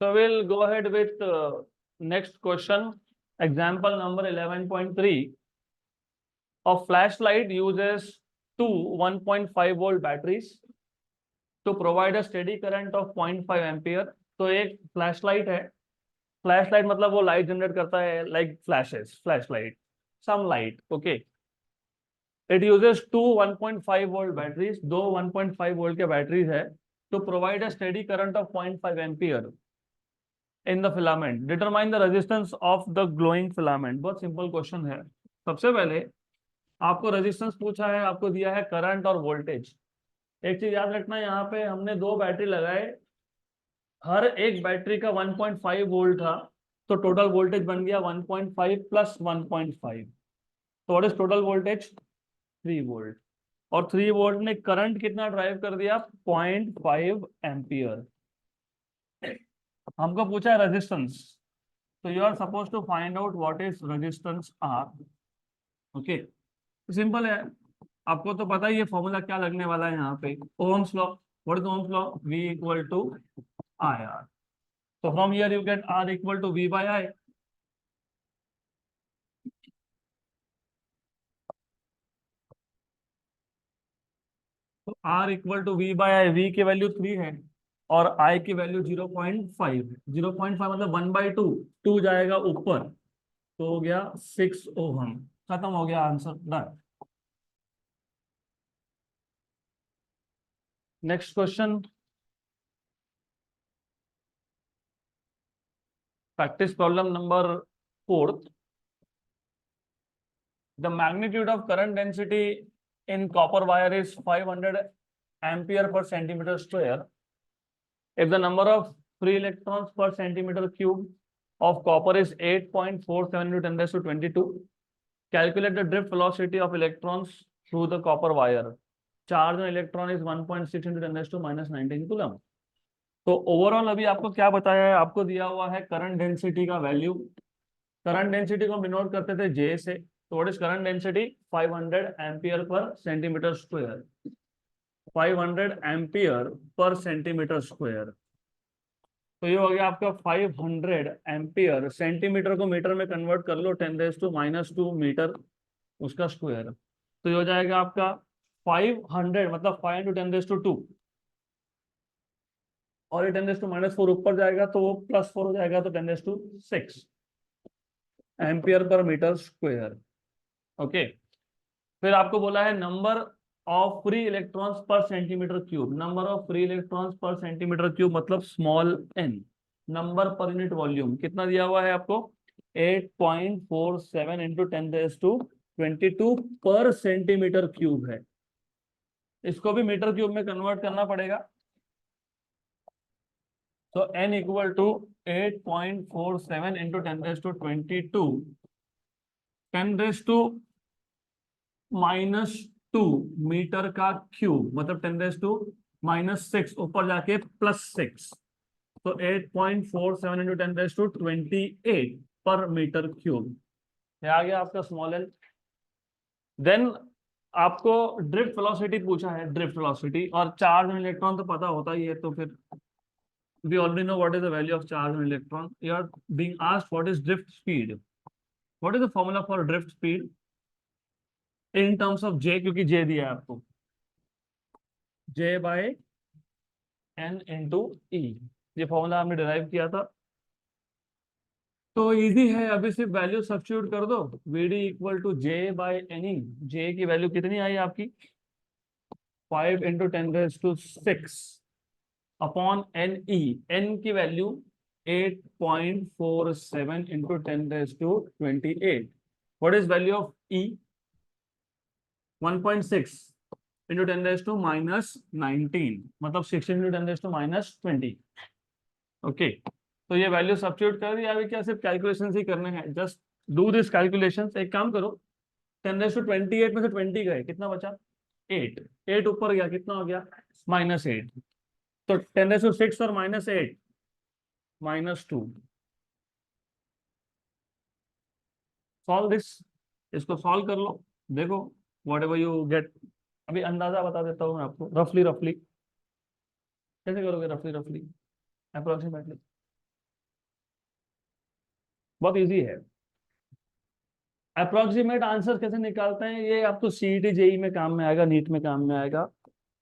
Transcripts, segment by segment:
So we'll go ahead with next question. Example number 11.3. A flashlight uses two 1.5 volt batteries to provide a steady current of 0.5 ampere. तो एक flashlight है. Flashlight मतलब वो light generate करता है, like flashes, flashlight, some light. Okay. It uses two 1.5 volt batteries, दो 1.5 volt के batteries है, to provide a steady current of 0.5 ampere in the filament. Determine the resistance of the glowing filament. बहुत simple question है. सबसे पहले आपको resistance पूछा है, आपको दिया है करंट और वोल्टेज. एक चीज याद रखना, यहाँ पे हमने दो बैटरी लगाए, हर एक बैटरी का 1.5 वोल्ट था, तो टोटल वोल्टेज बन गया 1.5 प्लस 1.5. तो what is total voltage? 3 volt. और 3 वोल्ट ने करंट कितना ड्राइव कर दिया? 0.5 एम्पियर. हमको पूछा है रेजिस्टेंस, तो you are suppose to find out what is resistance R. Okay, simple है. आपको तो पता ही है फॉर्मूला क्या लगने वाला है यहाँ पे. Ohm's law. What is Ohm's law? V equal to I R. So from here you get R equal to V by I. तो R equal to V by I. V की वैल्यू 3 है और I की value 0.5. 0.5 मतलब 1/2. 2 जाएगा ऊपर, तो हो गया 6 ओहम. खत्म हो गया answer. Done. Next question. Practice problem number 4. The magnitude of current density in copper wire is 500 ampere per centimeter square. If the number of free electrons per centimeter cube of copper is 8.47 into 10 raised to 22, calculate the drift velocity of electrons through the copper wire. Charge on electron is 1.6 into 10 raised to minus 19 coulomb. तो overall अभी आपको क्या बताया है? आपको दिया हुआ है करंट डेंसिटी का वैल्यू. करंट डेंसिटी को डिनोट करते थे J से. तो what is current density? 500 ampere per centimetre square. 500 ampere per centimetre square. तो ये हो गया आपका 500 एम्पियर. सेंटीमीटर को मीटर में कन्वर्ट कर लो, 10⁻⁻² मीटर उसका स्क्वायर. तो ये हो जाएगा आपका 500 मतलब 5 × 10⁻². और ये 10⁻⁻4 ऊपर जाएगा तो वो +4 हो जाएगा, तो 10⁻6 ampere per metre square. Okay. फिर आपको बोला है नंबर ऑफ फ्री इलेक्ट्रॉन्स पर centimetre cube. Number of free electrons पर सेंटीमीटर क्यूब मतलब small n. Number per unit volume कितना दिया हुआ है आपको? 8.47 इंटू 10⁻22 पर सेंटीमीटर क्यूब है. इसको भी मीटर क्यूब में कन्वर्ट करना पड़ेगा. तो n equal to 8.47 into 10⁻22 10⁻⁻² metre का क्यूब मतलब 10⁻⁻6 ऊपर जाके +6. तो 8.47 इंटू 10⁻28 पर मीटर क्यूब. ये आ गया आपका स्मॉल एल. देन आपको ड्रिफ्ट वेलोसिटी पूछा है. ड्रिफ्ट वेलोसिटी और चार्ज ऑन इलेक्ट्रॉन तो पता होता ही है. तो फिर we already know what is the value of charge on electron. You are being asked what is drift speed. What is the formula for drift speed in terms of J? क्योंकि J दिया है आपको. J by N into E. ये formula आपने derive किया था. तो easy है, अभी सिर्फ वैल्यू सब्स्टिट्यूट कर दो. VD equal to J by NE. J की वैल्यू कितनी आई आपकी? 5 इंटू 10⁻6 अपॉन NE. N की value 8.47 into 10⁻28. What is value of E? 1.6 into 10⁻⁻19 मतलब 16 इंटू 10⁻⁻20. ओके. तो ये वैल्यू सब्स्टिट्यूट कर दिया. अभी क्या सिर्फ कैलकुलेशन ही करने हैं. Just do this calculation. एक काम करो, 10⁻28 में से 20 गए, कितना बचा? 8. 8 ऊपर गया, कितना हो गया? -8. तो 10⁻6 और -8 -2. Solve this. इसको सॉल्व कर लो, देखो वॉट एवर यू गेट. अभी अंदाजा बता देता हूँ मैं आपको. रफली कैसे करोगे? रफली अप्रोक्सीमेटली बहुत इजी है। अप्रोक्सीमेट आंसर कैसे निकालते हैं, ये आपको सीईटी जेई में काम में आएगा, नीट में काम में आएगा।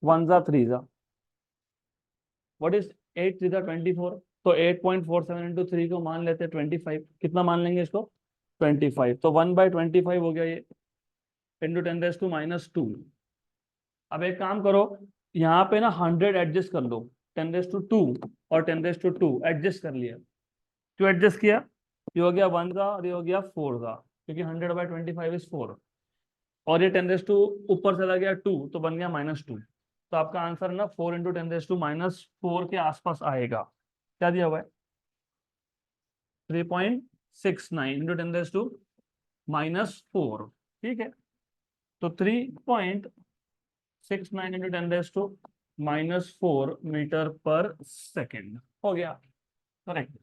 वन जा थ्री जा, व्हाट इज 8 3 जा 24, तो 8.47 इंटू थ्री को मान लेते हैं 25, कितना मान लेंगे इसको 25, तो 1/25 हो गया ये, इंटू 10⁻²। अब एक काम करो, यहाँ पे ना 100 एडजस्ट कर लो, 10⁻², और 10⁻² एडजस्ट कर लिया। क्यों एडजस्ट किया, ये हो गया 1 का और ये हो गया 4 का, क्योंकि 100/25 इज 4, और ये 10⁻² ऊपर चला गया 2, तो बन गया -2। तो आपका आंसर ना 4 इंटू 10⁻⁻4 के आसपास आएगा। क्या दिया हुआ है, 3.69 इंटू 10⁻⁻4, ठीक है। तो 3.69 इंटू 10⁻⁻4 मीटर पर सेकेंड हो गया, करेक्ट।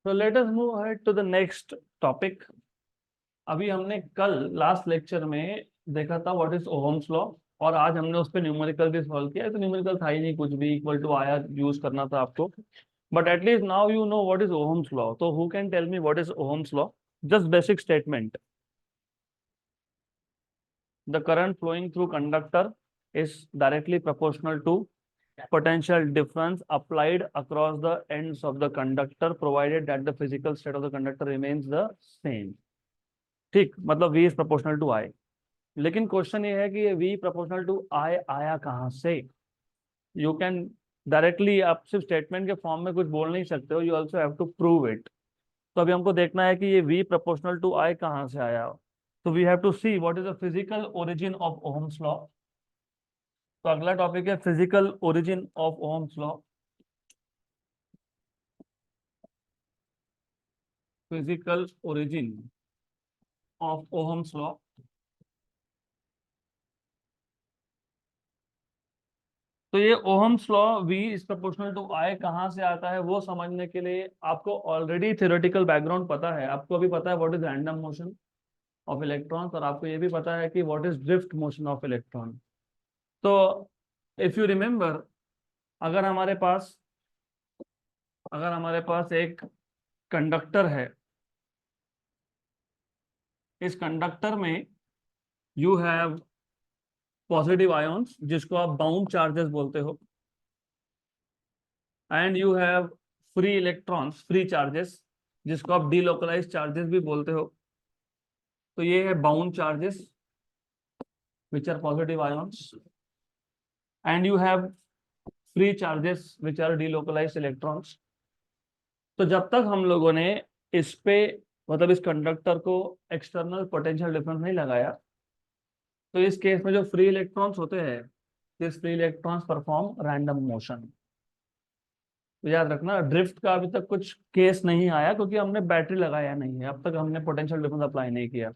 तो let us move ahead to the next topic. अभी हमने कल लास्ट लेक्चर में देखा था व्हाट इज ओहम्स लॉ, और आज हमने उस पर न्यूमेरिकल भी सॉल्व किया। तो न्यूमेरिकल था ही नहीं कुछ भी, इक्वल टू आया यूज करना था आपको, but at least now you know what is Ohm's law. तो who can tell me what is Ohm's law, just basic statement. The current flowing through conductor is directly proportional to potential difference applied across the ends of the conductor, provided that the physical state of the conductor remains the same। ठीक, मतलब V is proportional to I। लेकिन question ये है कि ये V proportional to I आया कहाँ से। यू कैन डायरेक्टली, आप सिर्फ स्टेटमेंट के फॉर्म में कुछ बोल नहीं सकते हो, you also have to prove it. तो अभी हमको देखना है कि ये V proportional to I कहाँ से आया। तो we have to see what is the physical origin of Ohm's law. तो अगला टॉपिक है physical origin of Ohm's law. Physical origin of Ohm's law. तो ये Ohm's law V is proportional to I कहाँ से आता है, वो समझने के लिए आपको ऑलरेडी थ्योरेटिकल बैकग्राउंड पता है। आपको अभी पता है what is random motion of electrons, और आपको ये भी पता है कि what is drift motion of electron. तो इफ यू रिमेम्बर, अगर हमारे पास अगर हमारे पास एक कंडक्टर है, इस कंडक्टर में यू हैव पॉजिटिव आयॉन्स जिसको आप बाउंड चार्जेस बोलते हो, and you have free electrons, free charges जिसको आप डीलोकलाइज चार्जेस भी बोलते हो। तो ये है bound charges which are positive ions, and you have free charges which are delocalise electrons. तो जब तक हम लोगों ने इस पे, मतलब इस कंडक्टर को एक्सटर्नल पोटेंशियल डिफरेंस नहीं लगाया, तो इस केस में जो फ्री इलेक्ट्रॉन्स होते हैं, this free electrons perform random motion. तो याद रखना, ड्रिफ्ट का अभी तक कुछ केस नहीं आया क्योंकि हमने बैटरी लगाया नहीं है, अब तक हमने पोटेंशियल डिफरेंस अप्लाई नहीं किया।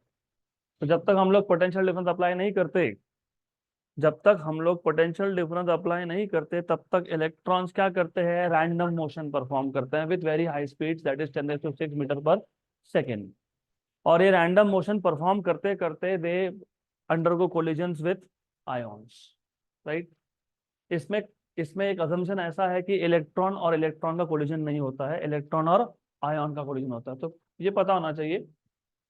तो जब तक हम लोग पोटेंशियल डिफरेंस अप्लाई नहीं करते, तब तक इलेक्ट्रॉन्स क्या करते हैं, रैंडम मोशन परफॉर्म करते हैं with very high speed, that is 10⁶ metre per second. और ये रैंडम मोशन परफॉर्म करते करते they undergo collisions with ions, right. इसमें इसमें एक असम्पशन ऐसा है कि इलेक्ट्रॉन और इलेक्ट्रॉन का कोलिजन नहीं होता है, इलेक्ट्रॉन और आयन का कोलिजन होता है। तो ये पता होना चाहिए,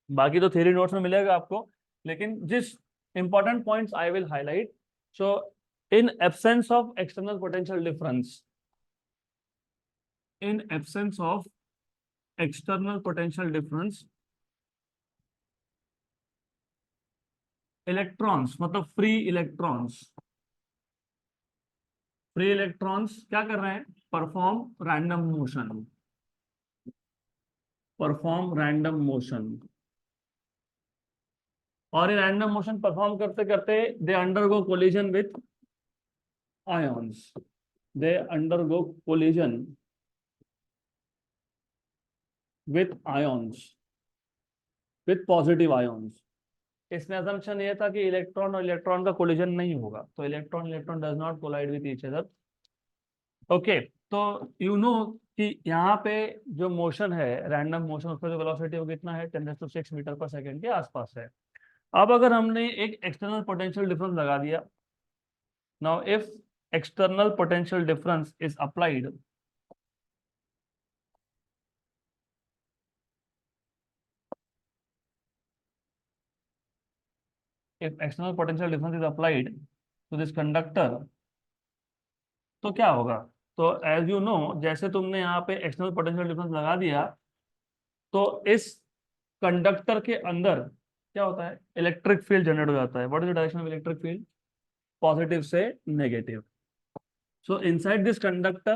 बाकी तो थ्योरी नोट्स में मिलेगा आपको, लेकिन जिस important points I will highlight. So in absence of external potential difference, in absence of external potential difference, electrons मतलब फ्री इलेक्ट्रॉन्स क्या कर रहे हैं, परफॉर्म रैंडम मोशन। और ये रैंडम मोशन परफॉर्म करते करते they undergo collision with ions, they undergo collision with ions, with positive ions. इसमें असम्पशन ये था कि इलेक्ट्रॉन और इलेक्ट्रॉन का कोलिजन नहीं होगा, तो electron does not collide with each other. Okay, तो यू नो कि यहाँ पे जो मोशन है रैंडम मोशन, उसका जो वेलोसिटी वो कितना है, 10⁶ मीटर पर सेकेंड के आसपास है। अब अगर हमने एक एक्सटर्नल पोटेंशियल डिफरेंस लगा दिया, now if external potential difference is applied, if external potential difference is applied to this conductor, तो क्या होगा? तो एज यू नो, जैसे तुमने यहाँ पे एक्सटर्नल पोटेंशियल डिफरेंस लगा दिया, तो इस कंडक्टर के अंदर क्या होता है? इलेक्ट्रिक फील्ड जनरेट हो जाता है। What is the direction of electric field? Positive से negative. So inside this conductor,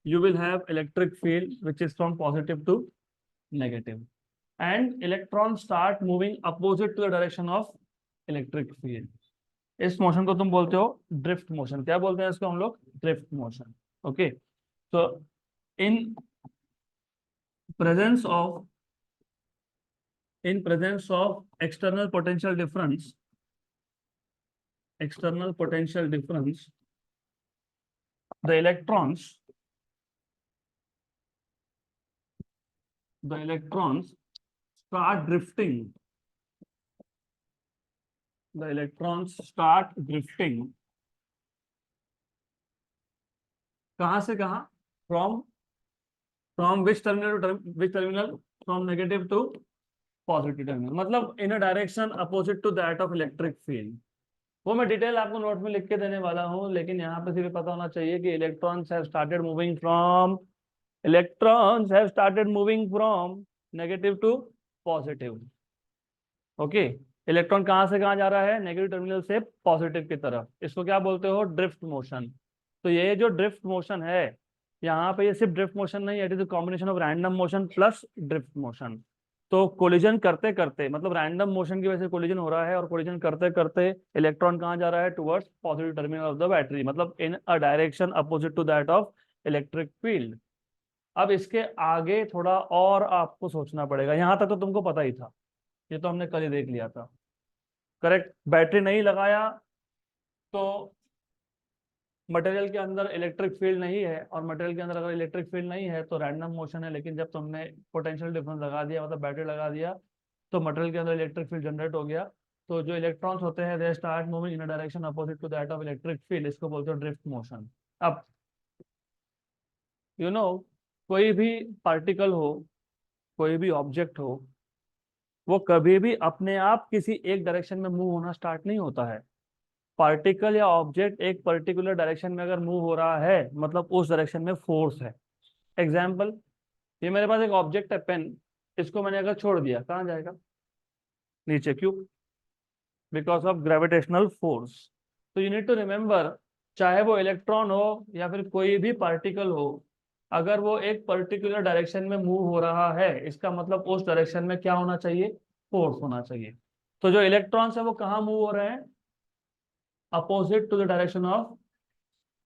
you will have electric field which is from positive to negative, and electrons start moving opposite to the direction of electric field. इस motion को तुम बोलते हो drift motion. क्या बोलते हैं इसको हम लोग? Drift motion. Okay, so in presence of external potential difference, the electrons start drifting. The electrons start drifting. कहां से कहां? From which terminal to which terminal? From negative to positive terminal, मतलब in a direction opposite to that of electric field. वो मैं detail आपको note में लिख के देने वाला हूं, लेकिन यहाँ पे सिर्फ पता होना चाहिए कि electrons have started moving from negative to positive. Okay, electron कहाँ से कहाँ जा रहा है? नेगेटिव टर्मिनल से पॉजिटिव की तरफ। इसको क्या बोलते हो? Drift motion. तो ये जो ड्रिफ्ट मोशन है यहाँ पे, ये सिर्फ ड्रिफ्ट मोशन नहीं, it is a combination of random motion plus drift motion. तो कोलिजन करते करते, मतलब रैंडम मोशन की वजह से कोलिजन हो रहा है, और कोलिजन करते करते इलेक्ट्रॉन कहाँ जा रहा है? Towards positive terminal of the battery, मतलब in a direction opposite to that of electric field. अब इसके आगे थोड़ा और आपको सोचना पड़ेगा। यहाँ तक तो तुमको पता ही था, ये तो हमने कल ही देख लिया था। करेक्ट, बैटरी नहीं लगाया तो मटेरियल के अंदर इलेक्ट्रिक फील्ड नहीं है, और मटेरियल के अंदर अगर इलेक्ट्रिक फील्ड नहीं है तो रैंडम मोशन है। लेकिन जब तुमने पोटेंशियल डिफरेंस लगा दिया, मतलब बैटरी लगा दिया, तो मटेरियल के अंदर इलेक्ट्रिक फील्ड जनरेट हो गया। तो जो इलेक्ट्रॉन्स होते हैं they start moving in a direction opposite to that of electric field. इसको बोलते हो ड्रिफ्ट मोशन। अब यू नो, कोई भी पार्टिकल हो, कोई भी ऑब्जेक्ट हो, वो कभी भी अपने आप किसी एक डायरेक्शन में मूव होना स्टार्ट नहीं होता है। पार्टिकल या ऑब्जेक्ट एक पर्टिकुलर डायरेक्शन में अगर मूव हो रहा है, मतलब उस डायरेक्शन में फोर्स है। एग्जाम्पल, ये मेरे पास एक ऑब्जेक्ट है, पेन। इसको मैंने अगर छोड़ दिया, कहाँ जाएगा? नीचे। क्यों? Because of gravitational force. तो यू नीड टू रिमेंबर, चाहे वो इलेक्ट्रॉन हो या फिर कोई भी पार्टिकल हो, अगर वो एक पर्टिकुलर डायरेक्शन में मूव हो रहा है, इसका मतलब उस डायरेक्शन में क्या होना चाहिए? फोर्स होना चाहिए। तो जो इलेक्ट्रॉन्स है वो कहाँ मूव हो रहे हैं? Opposite to the direction of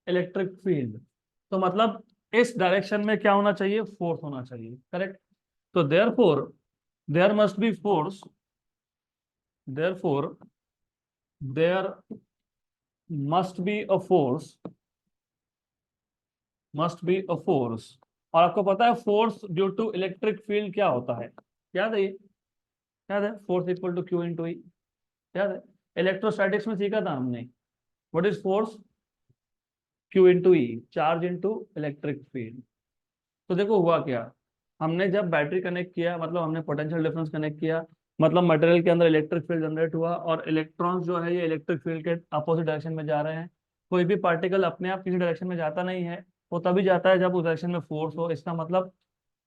electric field. तो मतलब इस डायरेक्शन में क्या होना चाहिए? फोर्स होना चाहिए। करेक्ट। तो therefore there must be force, therefore there must be a force, और आपको पता है force due to electric field क्या होता है? याद है ये? याद है? Force equal to q into E. याद है? इलेक्ट्रोस्टैटिक्स में सीखा था हमने। What is force? Q into E, charge into electric field. तो देखो हुआ क्या, हमने जब बैटरी कनेक्ट किया, मतलब हमने पोटेंशियल डिफरेंस कनेक्ट किया, मतलब मटेरियल के अंदर इलेक्ट्रिक फील्ड जनरेट हुआ, और इलेक्ट्रॉन्स जो है ये इलेक्ट्रिक फील्ड के अपोजिट डायरेक्शन में जा रहे हैं। कोई भी पार्टिकल अपने आप किसी डायरेक्शन में जाता नहीं है, वो तभी जाता है जब उस डायरेक्शन में फोर्स हो। इसका मतलब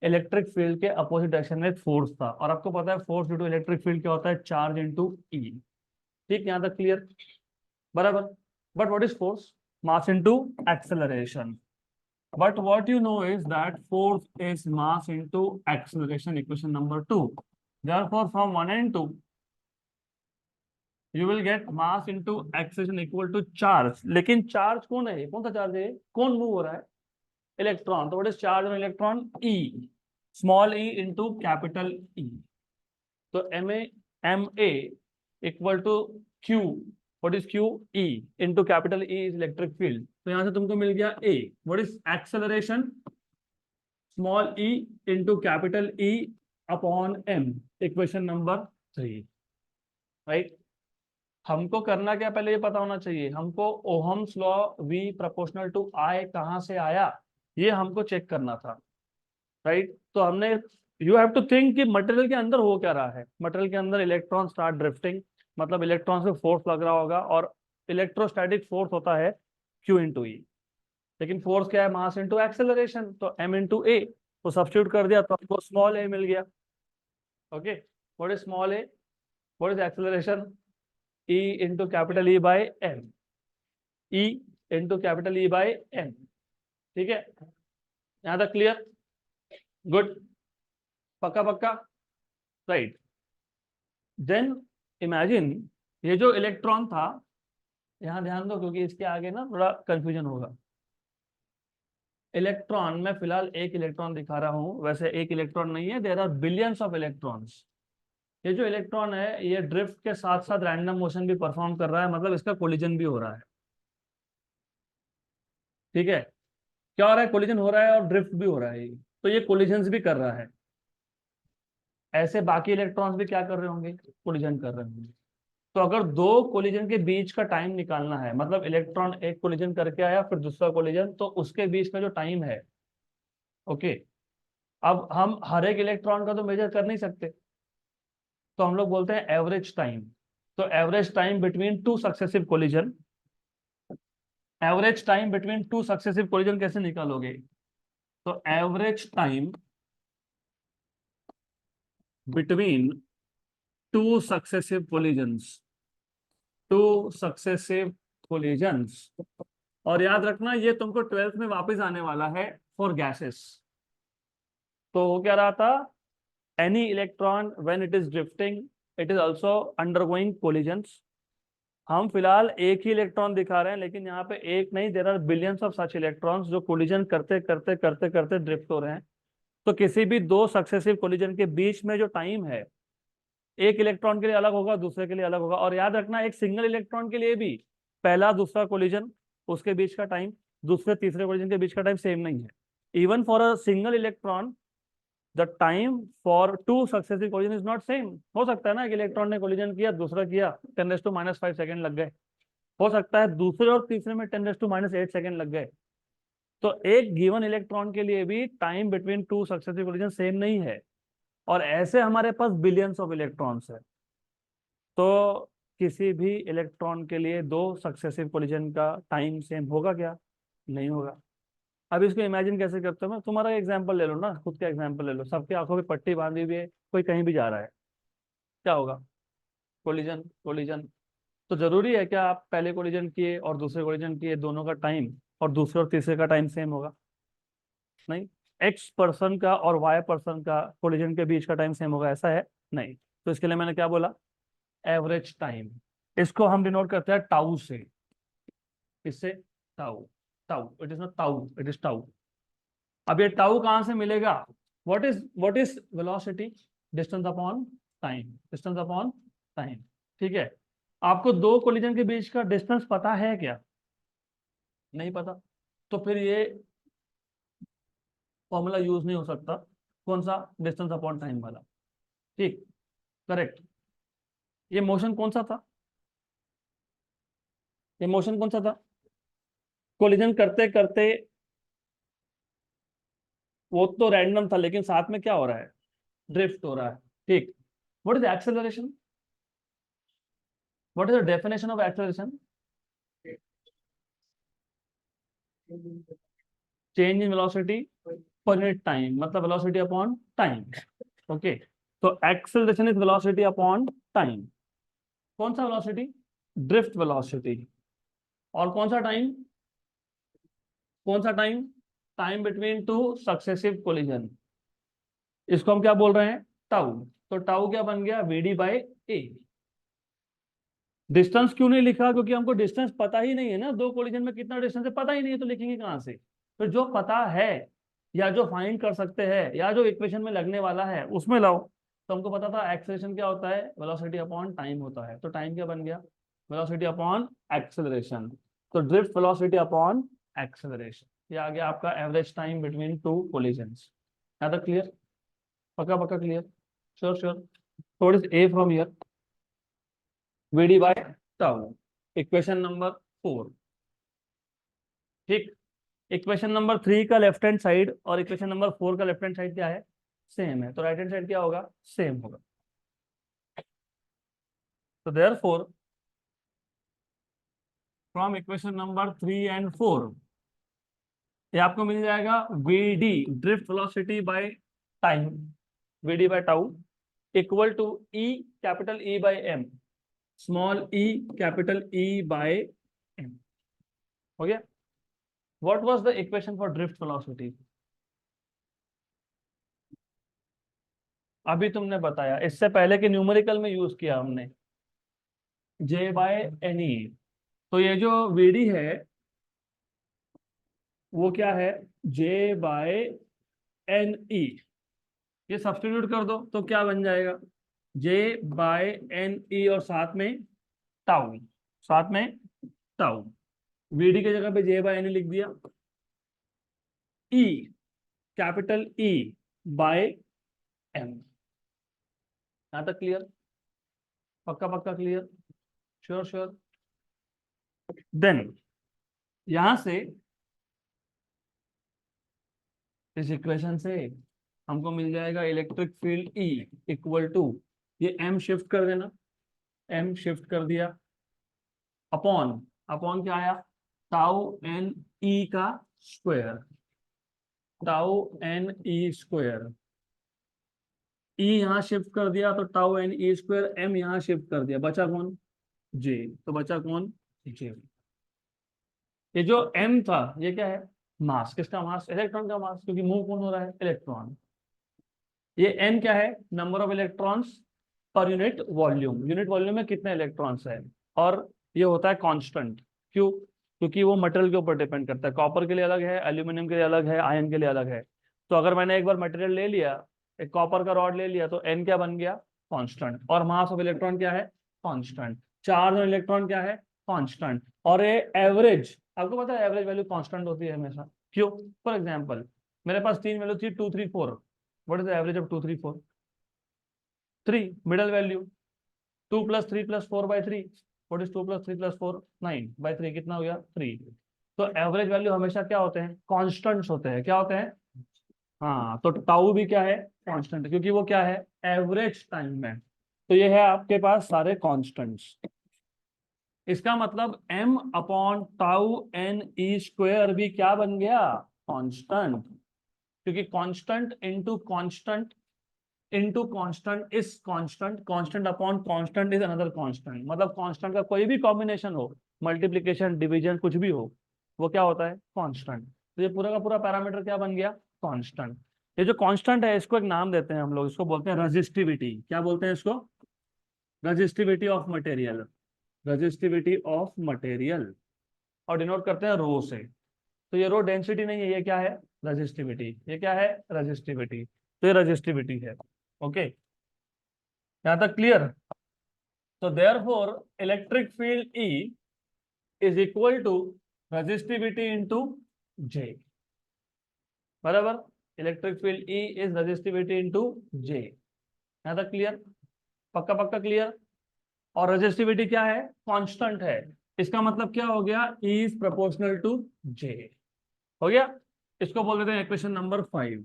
इलेक्ट्रिक फील्ड के अपोजिट डायरेक्शन में एक फोर्स था, और आपको पता है force due to electric field क्या होता है? Charge into E. ठीक, यहाँ तक क्लियर? बराबर। But what is force? Mass into acceleration. But what you know is that force is mass into acceleration, equation number 2. Therefore, from 1 and 2, you will get mass into acceleration equal to charge. लेकिन charge कौन है? कौन सा charge है? कौन move हो रहा है? इलेक्ट्रॉन। तो what is charge on electron? E, small e into capital E. तो ma equal to q, what is q? E into capital E is electric field. तो यहां से तुमको मिल गया A, what is acceleration? Small e into capital E upon m, equation number 3। Right. हमको करना क्या, पहले ये पता होना चाहिए हमको Ohm's law V proportional to I कहाँ से आया, ये हमको चेक करना था। राइट। तो हमने, यू हैव टू थिंक कि मटेरियल के अंदर हो क्या रहा है। मटेरियल के अंदर इलेक्ट्रॉन स्टार्ट ड्रिफ्टिंग, मतलब इलेक्ट्रॉन से फोर्स लग रहा होगा, और इलेक्ट्रोस्टैटिक फोर्स होता है Q इंटू ई, लेकिन फोर्स क्या है, मास इंटू एक्सेलरेशन, तो m इंटू ए, तो सब्स्टिट्यूट कर दिया तो आपको स्मॉल a मिल गया। Okay, what is small a, what is acceleration, e into capital E by m, e into capital E by m। ठीक है, यहाँ तक क्लियर, गुड, पक्का पक्का, राइट। देन इमेजिन, ये जो इलेक्ट्रॉन था, यहाँ ध्यान दो क्योंकि इसके आगे ना थोड़ा कंफ्यूजन होगा। इलेक्ट्रॉन, मैं फिलहाल एक इलेक्ट्रॉन दिखा रहा हूँ, वैसे एक इलेक्ट्रॉन नहीं है, there are billions of electrons. ये जो इलेक्ट्रॉन है ये ड्रिफ्ट के साथ साथ रैंडम मोशन भी परफॉर्म कर रहा है, मतलब इसका कोलिजन भी हो रहा है। ठीक है, क्या हो रहा है, कोलिजन हो रहा है और ड्रिफ्ट भी हो रहा है, तो ये कोलिजन्स भी कर रहा है। ऐसे बाकी इलेक्ट्रॉन्स भी क्या कर रहे होंगे, कोलिजन कर रहे होंगे। तो अगर दो कोलिजन के बीच का टाइम निकालना है, मतलब इलेक्ट्रॉन एक कोलिजन करके आया फिर दूसरा कोलिजन, तो उसके बीच का जो टाइम है, ओके, अब हम हर एक इलेक्ट्रॉन का तो मेजर कर नहीं सकते, तो हम लोग बोलते हैं एवरेज टाइम। तो average time between two successive collision, average time between two successive collision कैसे निकालोगे, तो average time between two successive collisions, two successive collisions, और याद रखना ये तुमको 12th में वापस आने वाला है फॉर गैसेस। तो वो क्या रहा था, any electron when it is drifting it is also undergoing collisions. हम फिलहाल एक ही इलेक्ट्रॉन दिखा रहे हैं, लेकिन यहाँ पे एक नहीं, there are billions of such electrons जो कोलिजन करते करते करते करते ड्रिफ्ट हो रहे हैं। तो किसी भी दो सक्सेसिव कोलिजन के बीच में जो टाइम है, एक इलेक्ट्रॉन के लिए अलग होगा, दूसरे के लिए अलग होगा। और याद रखना एक सिंगल इलेक्ट्रॉन के लिए भी पहला दूसरा कोलिजन, उसके बीच का टाइम, दूसरे तीसरे कोलिजन के बीच का टाइम सेम नहीं है। Even for a single electron the time for two successive collision is not same. हो सकता है ना, एक इलेक्ट्रॉन ने कोलिजन किया, दूसरा किया, 10⁻⁵ सेकंड लग गए। हो सकता है दूसरे और तीसरे में 10⁻⁸ सेकंड लग गए। तो एक गिवन इलेक्ट्रॉन के लिए भी time between two successive collision same नहीं है, और ऐसे हमारे पास बिलियंस ऑफ इलेक्ट्रॉन्स है। तो किसी भी इलेक्ट्रॉन के लिए दो सक्सेसिव कोलिजन का टाइम सेम होगा क्या, नहीं होगा। अब इसको इमेजिन कैसे करते हो, मैं तुम्हारा एग्जांपल ले लो ना, खुद का एग्जांपल ले लो, सबके आंखों पे पट्टी बांधी हुई है, कोई कहीं भी जा रहा है, क्या होगा, कोलिजन कोलिजन। तो जरूरी है क्या आप पहले कोलिजन किए और दूसरे कोलिजन किए दोनों का टाइम और दूसरे और तीसरे का टाइम सेम होगा, नहीं। एक्स पर्सन का और वाई पर्सन का कोलिजन के बीच का टाइम सेम होगा, ऐसा है नहीं। तो इसके लिए मैंने क्या बोला, एवरेज टाइम। इसको हम डिनोट करते हैं टाउ से, इससे, tau, tau, it is not tau, it is tau. अब ये टाउ कहां से मिलेगा, what is velocity, distance upon time, distance upon time. ठीक है, आपको दो कोलिजन के बीच का डिस्टेंस पता है क्या, नहीं पता, तो फिर ये फॉर्मूला यूज नहीं हो सकता, कौन सा, डिस्टेंस अपॉन टाइम वाला। ठीक, करेक्ट। ये मोशन कौन सा था, ये मोशन कौन सा था, कोलिजन करते करते, वो तो रैंडम था, लेकिन साथ में क्या हो रहा है, ड्रिफ्ट हो रहा है। ठीक, what is acceleration, what is the definition of acceleration, change in velocity per unit time, मतलब वेलोसिटी अपॉन टाइम। ओके, तो acceleration is velocity upon time. कौन सा वेलोसिटी, ड्रिफ्ट वेलोसिटी। और कौन सा टाइम, कौन सा time, time between two successive collision, इसको हम क्या बोल रहे हैं, टाउ। तो टाउ क्या बन गया, वीडी बाय ए। डिस्टेंस क्यों नहीं लिखा, क्योंकि हमको डिस्टेंस पता ही नहीं है ना, दो कोलिजन में कितना डिस्टेंस है पता ही नहीं है, तो लिखेंगे कहां से। तो जो पता है, या जो फाइंड कर सकते हैं, या जो इक्वेशन में लगने वाला है उसमें लाओ। तो हमको पता था एक्सेलरेशन क्या होता है, वेलोसिटी अपॉन टाइम होता है, तो टाइम क्या बन गया, वेलोसिटी अपॉन एक्सेलरेशन। तो ड्रिफ्ट वेलोसिटी अपॉन एक्सेलरेशन, ये आ गया आपका average time between two collisions. यहाँ तक क्लियर, पक्का पक्का clear, sure sure. What is a from here, VD by tau, equation number 4। ठीक, इक्वेशन नंबर 3 का लेफ्ट हैंड साइड और इक्वेशन नंबर 4 का लेफ्ट हैंड साइड क्या है, सेम है, तो राइट हैंड साइड क्या होगा, सेम होगा। तो therefore from equation number 3 and 4 ये आपको मिल जाएगा VD drift velocity by time, VD by tau equal to e capital E by m small e capital E by m. हो गया। What was the equation for drift velocity? अभी तुमने बताया, इससे पहले के न्यूमेरिकल में यूज किया हमने जे बाय एन ई। तो ये जो वीडी है वो क्या है? जे बाय एन ई। ये सब्स्टिट्यूट कर दो तो क्या बन जाएगा? जे बाय एन ई और साथ में टाउ, साथ में टाउ। वीडी की जगह पे जे बाय एन ई लिख दिया, e capital E by m. यहां तक क्लियर? पक्का पक्का क्लियर? Sure sure. देन यहां से इस इक्वेशन से हमको मिल जाएगा electric field E equal to, ये एम शिफ्ट कर देना, एम शिफ्ट कर दिया, अपॉन, अपॉन क्या आया? टाउ एन ई का square, tau n e square. E यहां शिफ्ट कर दिया तो tau n e square, m यहां शिफ्ट कर दिया, बचा कौन? जे। तो बचा कौन? जे। ये जो एम था ये क्या है? मास। किसका मास? इलेक्ट्रॉन का मास, क्योंकि मूव कौन हो रहा है? इलेक्ट्रॉन। ये एन क्या है? Number of electrons per unit volume, unit volume में कितने इलेक्ट्रॉन्स है। और ये होता है कांस्टेंट। क्यों? क्योंकि वो मटेरियल के ऊपर डिपेंड करता है। कॉपर के लिए अलग है, एल्यूमिनियम के लिए अलग है, आयन के लिए अलग है। तो अगर मैंने एक बार मटेरियल ले लिया, एक कॉपर का रॉड ले लिया, तो एन क्या बन गया? कांस्टेंट। और मास ऑफ इलेक्ट्रॉन क्या है? कांस्टेंट। चार्ज ऑन इलेक्ट्रॉन क्या है? कांस्टेंट। और ये एवरेज, आपको पता है एवरेज वैल्यू कांस्टेंट होती है हमेशा। क्यों? फॉर एग्जांपल मेरे पास तीन वैल्यू थी, 2 3 4। What is the average of 2 3 4? 3 middle value. 2 + 3 + 4/3। What is 2 + 3 + 4? 9/3। कितना हो गया? 3। तो एवरेज वैल्यू हमेशा क्या होते हैं? कांस्टेंट्स होते हैं। क्या होते हैं? हाँ, तो टाउ भी क्या है? कांस्टेंट, क्योंकि वो क्या है? एवरेज टाइम में। तो ये है आपके पास सारे कांस्टेंट्स। इसका मतलब m upon tau n e square भी क्या बन गया? कांस्टेंट। क्योंकि constant into constant into constant is constant, constant upon constant is another constant. मतलब कांस्टेंट का कोई भी कॉम्बिनेशन हो, मल्टीप्लिकेशन डिवीजन कुछ भी हो, वो क्या होता है? कांस्टेंट। तो ये पूरा का पूरा पैरामीटर क्या बन गया? कांस्टेंट। ये जो कांस्टेंट है इसको एक नाम देते हैं हम लोग, इसको बोलते हैं रेजिस्टिविटी। क्या बोलते हैं इसको? Resistivity of material, resistivity of material. और डिनोट करते हैं रो से। तो ये रो डेंसिटी नहीं है, ये क्या है? रेजिस्टिविटी। ये क्या है? रेजिस्टिविटी। तो ये रेजिस्टिविटी है। ओके, यहां तक क्लियर? तो therefore electric field E is equal to resistivity into J। बराबर? Electric field E is resistivity into J। यहां तक क्लियर? पक्का पक्का क्लियर? और रेजिस्टिविटी क्या है? कांस्टेंट है। इसका मतलब क्या हो गया? E is proportional to J। हो गया? इसको बोल देते हैं इक्वेशन नंबर 5।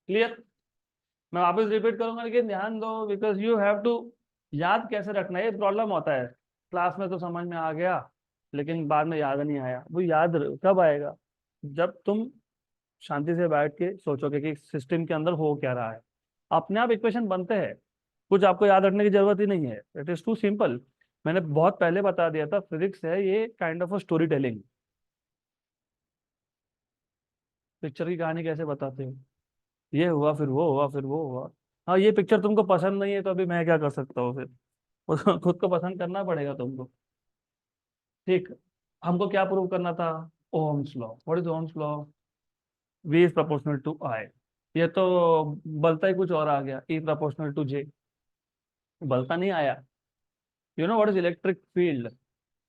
क्लियर? मैं वापस रिपीट करूंगा, लेकिन ध्यान दो, बिकॉज यू हैव टू। याद कैसे रखना है, ये प्रॉब्लम होता है। क्लास में तो समझ में आ गया, लेकिन बाद में याद नहीं आया। वो याद कब आएगा? जब तुम शांति से बैठ के सोचोगे कि सिस्टम के अंदर हो क्या रहा है। अपने आप इक्वेशन बनते हैं, कुछ आपको याद रखने की जरूरत ही नहीं है। It is too simple. मैंने बहुत पहले बता दिया था, फिजिक्स है ये kind of a story telling. Picture की कहानी कैसे बताते हो? ये हुआ, फिर वो हुआ, फिर वो हुआ। हाँ, ये पिक्चर तुमको पसंद नहीं है तो अभी मैं क्या कर सकता हूँ फिर? उसको खुद को पसंद करना पड़ेगा तुमको। ठीक। हमको क्या प्रूव करना था? Ohm's law. What is Ohm's law? V is proportional to I। ये तो बलता ही कुछ और आ गया, E प्रोपोर्शनल टू J। बलता नहीं आया। You know what is electric field?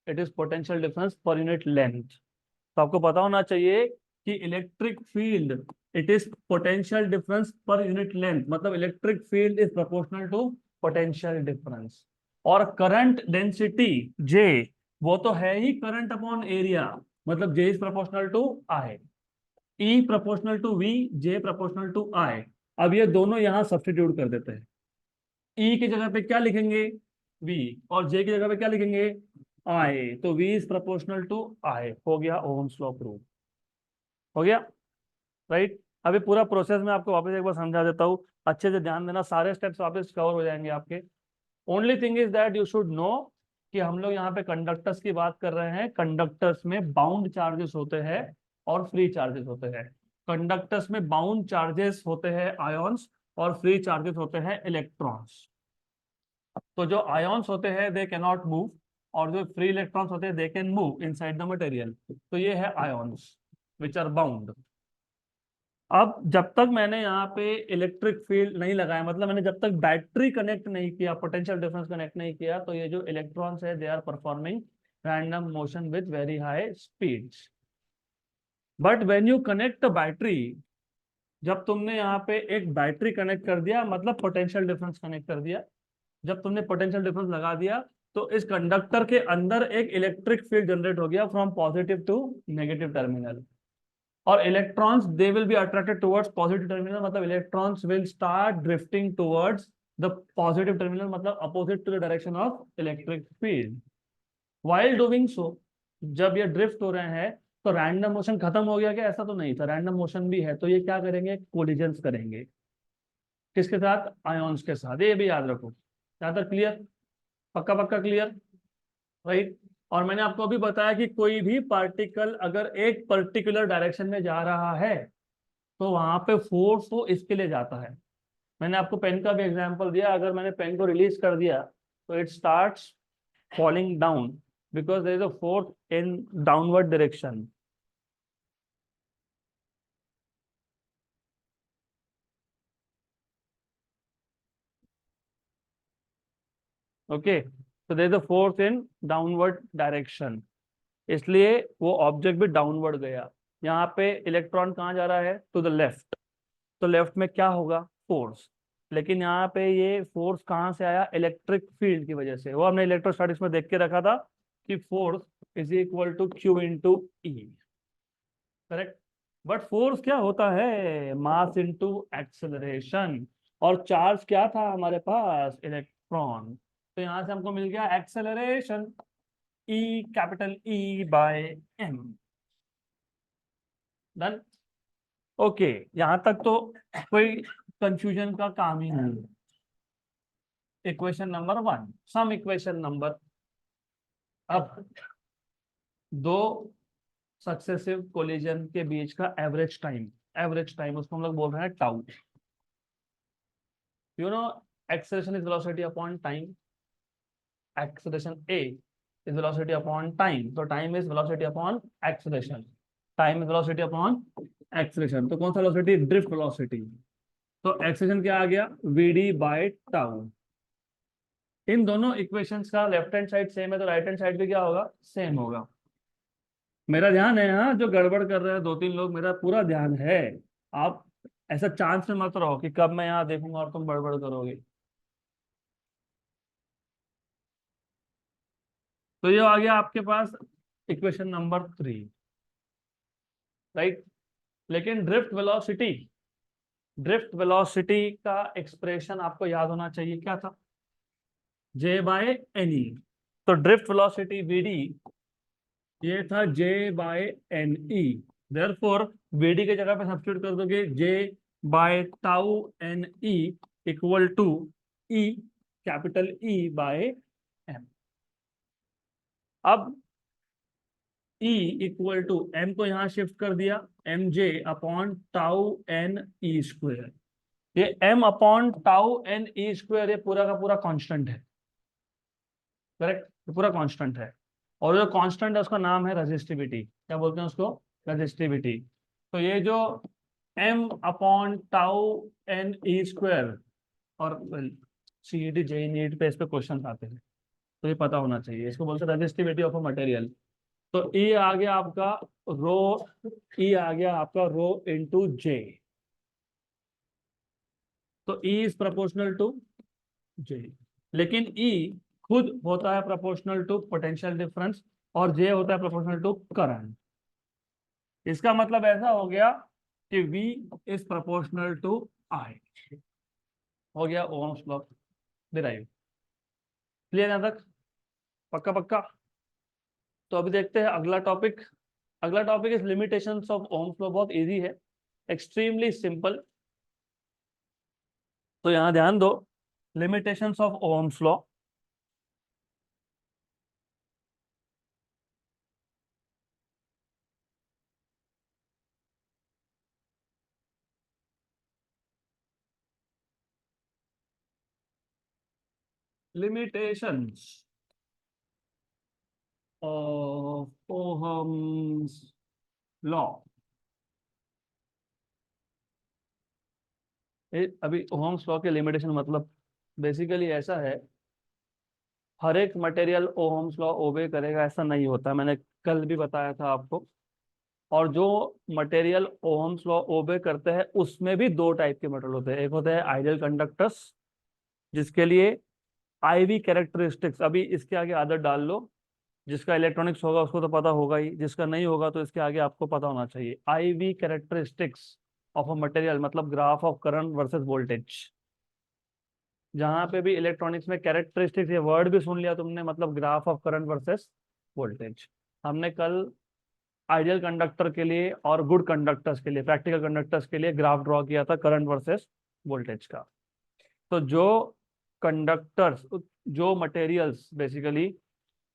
It is potential difference per unit length. तो आपको पता होना चाहिए कि electric field it is potential difference per unit length, मतलब electric field is proportional to potential difference. और करंट डेंसिटी J, वो तो है ही करंट अपॉन एरिया, मतलब J is proportional to I। E proportional to V, J proportional to I। अब ये दोनों यहां सब्स्टिट्यूट कर देते हैं। ई की जगह पे क्या लिखेंगे, वी, और जे की जगह पे क्या लिखेंगे, आई। तो वी इज प्रोपोर्शनल टू आई, हो गया ओहम्स लॉ प्रूव, हो गया, राइट। अभी पूरा प्रोसेस मैं आपको वापस एक बार समझा देता हूँ, अच्छे से ध्यान देना, सारे स्टेप्स वापस कवर हो जाएंगे आपके। Only thing is that you should know कि हम लोग यहाँ पे कंडक्टर्स की बात कर रहे हैं। कंडक्टर्स में बाउंड चार्जेस होते हैं और फ्री चार्जेस होते हैं। कंडक्टर्स में बाउंड चार्जेस होते हैं आयोन्स, और फ्री चार्जेस होते हैं इलेक्ट्रॉन्स। तो जो आयोन्स होते हैं दे कैन नॉट मूव, और जो फ्री इलेक्ट्रॉन्स होते हैं they can move inside the material. तो ये है आयोन्स विच आर बाउंड। अब जब तक मैंने यहाँ पे इलेक्ट्रिक फील्ड नहीं लगाया, मतलब मैंने जब तक बैटरी कनेक्ट नहीं किया, पोटेंशियल डिफरेंस कनेक्ट नहीं किया, तो ये जो इलेक्ट्रॉन्स है they are performing random motion with very high speeds. But when you connect the battery, जब तुमने यहाँ पे एक बैटरी कनेक्ट कर दिया, मतलब पोटेंशियल डिफरेंस कनेक्ट कर दिया, जब तुमने पोटेंशियल डिफरेंस लगा दिया, तो इस कंडक्टर के अंदर एक इलेक्ट्रिक फील्ड जनरेट हो गया from positive to negative terminal. और electrons they will be attracted towards positive terminal, मतलब electrons will start drifting towards the positive terminal, मतलब opposite to the direction of electric field. While doing so, जब ये drift हो रहे हैं, तो random motion खत्म हो गया क्या, ऐसा तो नहीं था, रैंडम मोशन भी है। तो ये क्या करेंगे, कोलिजन्स करेंगे, किसके साथ, आयोन्स के साथ। ये भी याद रखो, यहाँ तक क्लियर, पक्का पक्का क्लियर, राइट। और मैंने आपको अभी बताया कि कोई भी पार्टिकल अगर एक पर्टिकुलर डायरेक्शन में जा रहा है, तो वहां पे फोर्स वो इसके लिए जाता है। मैंने आपको पेन का भी एग्जांपल दिया, अगर मैंने पेन को रिलीज कर दिया तो it starts falling down because there is a force in downward direction. Okay, तो there is a force in downward direction, इसलिए वो ऑब्जेक्ट भी डाउनवर्ड गया। यहाँ पे इलेक्ट्रॉन कहाँ जा रहा है, टू द लेफ्ट, तो लेफ्ट में क्या होगा, फोर्स। लेकिन यहाँ पे ये फोर्स कहाँ से आया, इलेक्ट्रिक फील्ड की वजह से। वो हमने इलेक्ट्रोस्टैटिक्स में देख के रखा था कि force is equal to q into E, correct. But force क्या होता है, मास इंटू एक्सेलरेशन, और चार्ज क्या था हमारे पास, इलेक्ट्रॉन। तो यहां से हमको मिल गया acceleration, e, capital E by m. Done, okay, यहां तक तो कोई कंफ्यूजन का काम ही नहीं। Equation number 1, some equation number. अब दो सक्सेसिव कोलिजन के बीच का एवरेज टाइम उसको हम लोग बोल रहे हैं tau. You know, acceleration is velocity upon time, acceleration a is velocity upon time, तो time is velocity upon acceleration, time is velocity upon acceleration. तो कौन सा वेलोसिटी, ड्रिफ्ट वेलोसिटी। तो एक्सेलरेशन क्या आ गया, वीडी बाय टाउ। इन दोनों equations का लेफ्ट हैंड साइड सेम है, तो राइट हैंड साइड भी क्या होगा, सेम होगा। मेरा ध्यान है, हाँ, जो गड़बड़ कर रहे हैं दो तीन लोग, मेरा पूरा ध्यान है। आप ऐसा चांस में मत रहो कि कब मैं यहाँ देखूंगा और तुम गड़बड़ करोगे। तो ये आ गया आपके पास इक्वेशन नंबर 3, राइट। लेकिन ड्रिफ्ट वेलोसिटी का एक्सप्रेशन आपको याद होना चाहिए, क्या था, जे बाय एन ई। तो ड्रिफ्ट वेलोसिटी वीडी ये था j by n e. Therefore vd के जगह पे सब्स्टिट्यूट कर दोगे j by tau n e equal to e, capital E by m. अब ई इक्वल टू एम को यहां शिफ्ट कर दिया, m j upon tau n e square. ये m upon tau n e square ये पूरा का पूरा कांस्टेंट है, करेक्ट, ये पूरा कांस्टेंट है। और जो कांस्टेंट है उसका नाम है रेजिस्टिविटी, क्या बोलते हैं उसको, रेजिस्टिविटी। तो ये जो m upon tau n e square, और सीईटी जेई नीट पे इस पे क्वेश्चन आते हैं, तो ये पता होना चाहिए, इसको बोलते हैं रेजिस्टिविटी ऑफ अ मटेरियल। तो ई आ गया आपका रो, ई आ गया आपका रो इंटू जे। तो ई इज प्रोपोर्शनल टू जे, लेकिन ई खुद होता है प्रोपोर्शनल टू पोटेंशियल डिफरेंस, और जे होता है प्रोपोर्शनल टू करंट। इसका मतलब ऐसा हो गया कि V is proportional to I, हो गया ओम्स लॉ। डिराइव। क्लियर यहाँ तक? पक्का पक्का। तो अभी देखते हैं अगला टॉपिक। अगला topic is limitations of Ohm's law. बहुत इजी है, एक्सट्रीमली सिंपल। तो यहाँ ध्यान दो, limitations of Ohm's law. Limitations of Ohm's law. अभी ओहम्स लॉ के लिमिटेशन मतलब बेसिकली ऐसा है, हर एक मटेरियल ओहम्स लॉ ओबे करेगा ऐसा नहीं होता, मैंने कल भी बताया था आपको। और जो मटेरियल ओहम्स लॉ ओबे करते हैं उसमें भी दो टाइप के मटेरियल होते हैं। एक होता है आइडियल कंडक्टर्स, जिसके लिए आईवी कैरेक्टरिस्टिक्स, अभी इसके आगे आदत डाल लो, जिसका इलेक्ट्रॉनिक्स होगा उसको तो पता होगा ही, जिसका नहीं होगा तो इसके आगे आपको पता होना चाहिए। IV characteristics of a material मतलब graph of current versus voltage. जहां पे भी इलेक्ट्रॉनिक्स में कैरेक्टरिस्टिक्स ये वर्ड भी सुन लिया तुमने, मतलब graph of current versus voltage. हमने कल आइडियल कंडक्टर के लिए और गुड कंडक्टर्स के लिए, प्रैक्टिकल कंडक्टर्स के लिए ग्राफ ड्रॉ किया था करंट वर्सेस वोल्टेज का। तो जो कंडक्टर्स, जो materials basically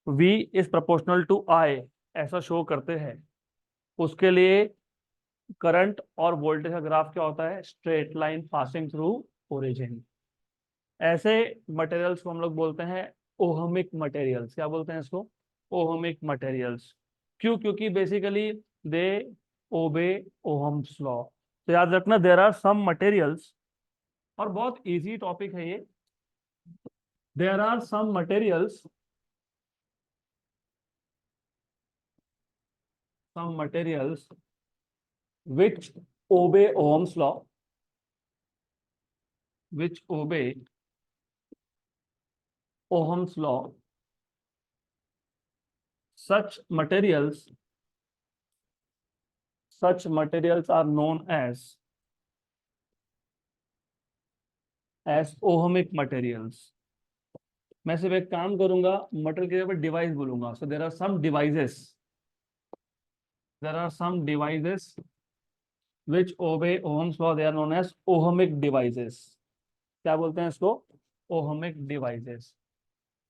V is proportional to I ऐसा शो करते हैं, उसके लिए करंट और वोल्टेज का ग्राफ क्या होता है? Straight line passing through origin. ऐसे मटेरियल्स को हम लोग बोलते हैं ओहमिक मटेरियल्स। क्या बोलते हैं इसको? Ohmic materials. क्यों? क्योंकि बेसिकली दे ओबे ओहम्स लॉ। तो याद रखना, देर आर सम मटेरियल्स, और बहुत इजी टॉपिक है ये। There are some materials, some materials which obey Ohm's law, which obey Ohm's law. Such materials, such materials are known as ohmic materials. मैं सिर्फ एक काम करूंगा, मटेरियल के ऊपर डिवाइस बोलूंगा। So there are some devices, there are some devices which obey Ohm's law, they are known as ohmic devices. क्या बोलते हैं इसको? ohmic devices.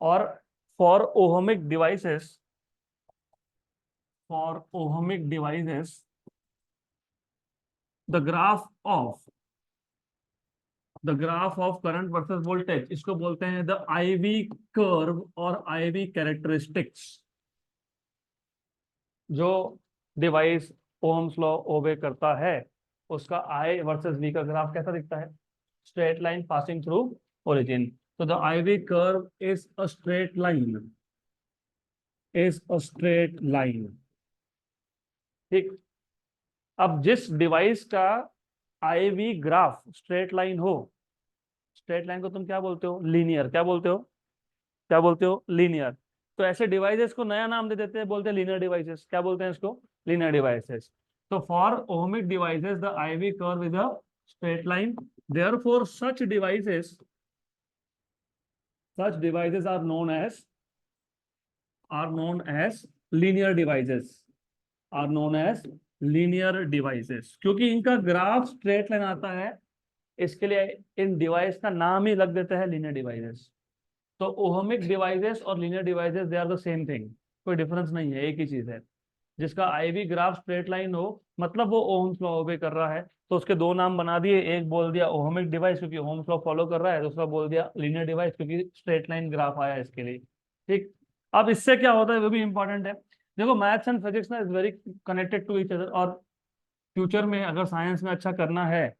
और for ohmic devices, for ohmic devices, the graph of current versus voltage, इसको बोलते हैं the IV curve और IV characteristics। जो डिवाइस ओम्स लॉ ओबे करता है उसका I वर्सेस V का ग्राफ कैसा दिखता है? Straight line passing through origin. तो the IV curve is a straight line, is a straight line. ठीक। अब जिस डिवाइस का IV ग्राफ स्ट्रेट लाइन हो, स्ट्रेट लाइन को तुम क्या बोलते हो? लीनियर। क्या बोलते हो? क्या बोलते हो? लीनियर। तो ऐसे डिवाइसेस को नया नाम दे देते हैं, बोलते हैं लीनियर डिवाइसेस। क्या बोलते हैं इसको? Linear devices. तो for ohmic devices the IV curve is a straight line, therefore such devices are known as linear devices, are known as linear devices। क्योंकि इनका ग्राफ स्ट्रेट लाइन आता है, इसके लिए इन डिवाइस का नाम ही लग देते हैं लीनियर डिवाइसेस। तो ओहमिक डिवाइसेस और linear devices they are the same thing, कोई डिफरेंस नहीं है, एक ही चीज है। जिसका IV ग्राफ स्ट्रेट लाइन हो मतलब वो ओहम्स लॉ ओबे कर रहा है, तो उसके दो नाम बना दिए। एक बोल दिया ओहमिक डिवाइस क्योंकि ओहम्स लॉ फॉलो कर रहा है, दूसरा बोल दिया लीनियर डिवाइस क्योंकि स्ट्रेट लाइन ग्राफ आया इसके लिए। ठीक। अब इससे क्या होता है वो भी इंपॉर्टेंट है। देखो, मैथ्स एंड फिजिक्स ना is very connected to each other. और फ्यूचर में अगर साइंस में अच्छा करना है,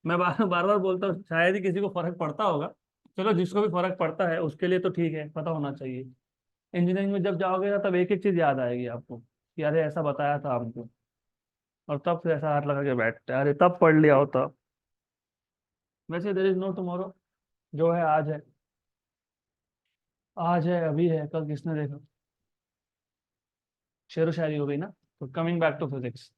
मैं बार बार बोलता हूँ, शायद ही किसी को फर्क पड़ता होगा, चलो जिसको भी फर्क पड़ता है उसके लिए तो ठीक है, पता होना चाहिए। इंजीनियरिंग में जब जाओगे ना तब एक एक चीज याद आएगी आपको कि अरे ऐसा बताया था हमको, और तब से ऐसा हाथ लगा के बैठते हैं, अरे तब पढ़ लिया होता। वैसे देर इज नो टुमारो, जो है आज है, आज है अभी है, कल किसने देखा। शेरो शायरी हो गई ना। तो कमिंग बैक टू फिजिक्स,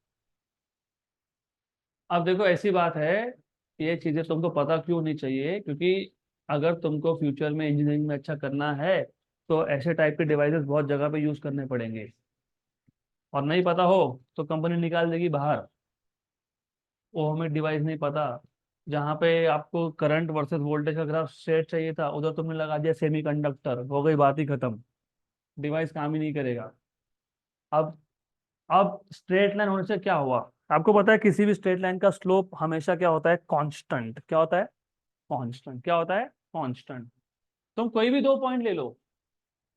अब देखो ऐसी बात है, ये चीजें तुमको पता क्यों नहीं चाहिए? क्योंकि अगर तुमको फ्यूचर में इंजीनियरिंग में अच्छा करना है तो ऐसे टाइप के डिवाइसेस बहुत जगह पे यूज करने पड़ेंगे, और नहीं पता हो तो कंपनी निकाल देगी बाहर। वो हमें डिवाइस नहीं पता, जहाँ पे आपको करंट वर्सेस वोल्टेज का ग्राफ सेट चाहिए था उधर तुमने लगा दिया सेमीकंडक्टर, हो गई बात ही खत्म, डिवाइस काम ही नहीं करेगा। अब अब स्ट्रेट लाइन होने से क्या हुआ, आपको पता है किसी भी स्ट्रेट लाइन का स्लोप हमेशा क्या होता है, कांस्टेंट। क्या होता है, कांस्टेंट। क्या होता है, कांस्टेंट। तुम कोई भी दो पॉइंट ले लो,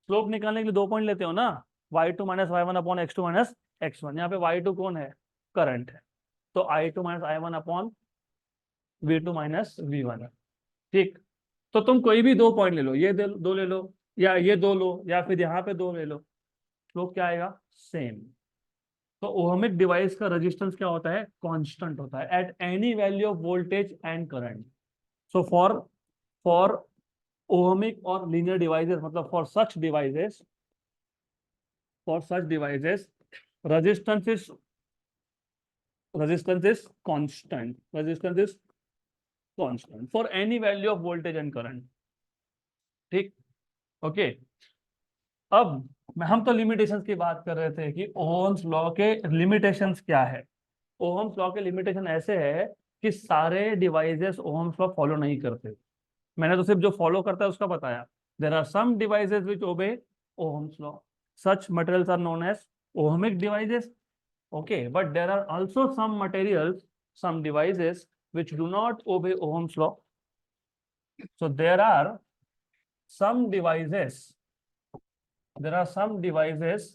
स्लोप निकालने के लिए दो पॉइंट लेते हो ना, y2 minus y one upon x two minus x1। यहाँ पे y2 कौन है, करंट है, तो i2 minus I one upon v2 minus v1 है। ठीक, तो तुम कोई भी दो पॉइंट ले लो, ये दो ले लो, या ये दो लो, या फिर यहाँ पे दो ले लो, स्लोप क्या आएगा, सेम। तो ओहमिक डिवाइस का रेजिस्टेंस क्या होता है, कांस्टेंट होता है at any value of voltage and current. So for ohmic और लीनियर डिवाइसेस, मतलब for such devices resistance is resistance is constant for any value of voltage and current। ठीक, okay. अब हम तो लिमिटेशंस की बात कर रहे थे कि ओहम्स लॉ के लिमिटेशंस क्या है। ओहम्स लॉ के लिमिटेशन ऐसे है कि सारे डिवाइसेस ओहम्स लॉ फॉलो नहीं करते। मैंने तो सिर्फ जो फॉलो करता है उसका बताया। There are some devices which obey Ohm's law, such materials are known as ohmic devices. Okay, but there are also some materials, some devices which do not obey Ohm's law. So some devices, there are some devices,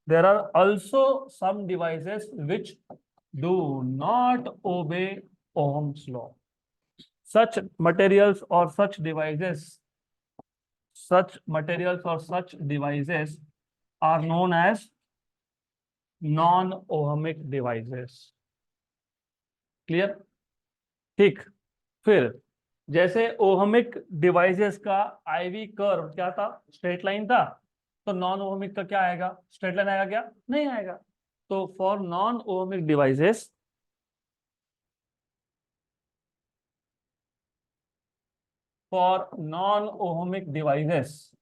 there are also some devices which do not obey Ohm's law. Such materials or such devices are known as non-ohmic devices। Clear, ठीक। फिर जैसे ohmic devices का ivy curve क्या था, straight line था, तो non ohmic का क्या आएगा, स्ट्रेट लाइन आएगा क्या, नहीं आएगा। तो for non ohmic devices, for non ohmic devices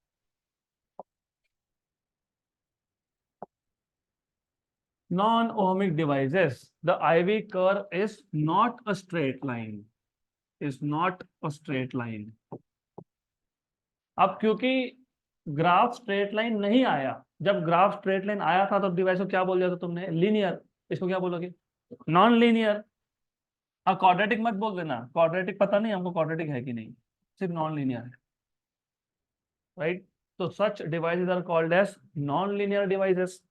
non-ohmic devices, the IV curve is not a straight line, is not a straight line। अब क्योंकि ग्राफ स्ट्रेट लाइन नहीं आया, जब ग्राफ स्ट्रेट लाइन आया था तो डिवाइस को क्या बोल दिया था तुमने, लीनियर। इसको क्या बोलोगे, नॉन लीनियर। हाँ, क्वाड्रेटिक मत बोल देना, क्वाड्रेटिक पता नहीं हमको क्वाड्रेटिक है कि नहीं, सिर्फ नॉन लीनियर है, राइट। तो such devices are called as non linear devices.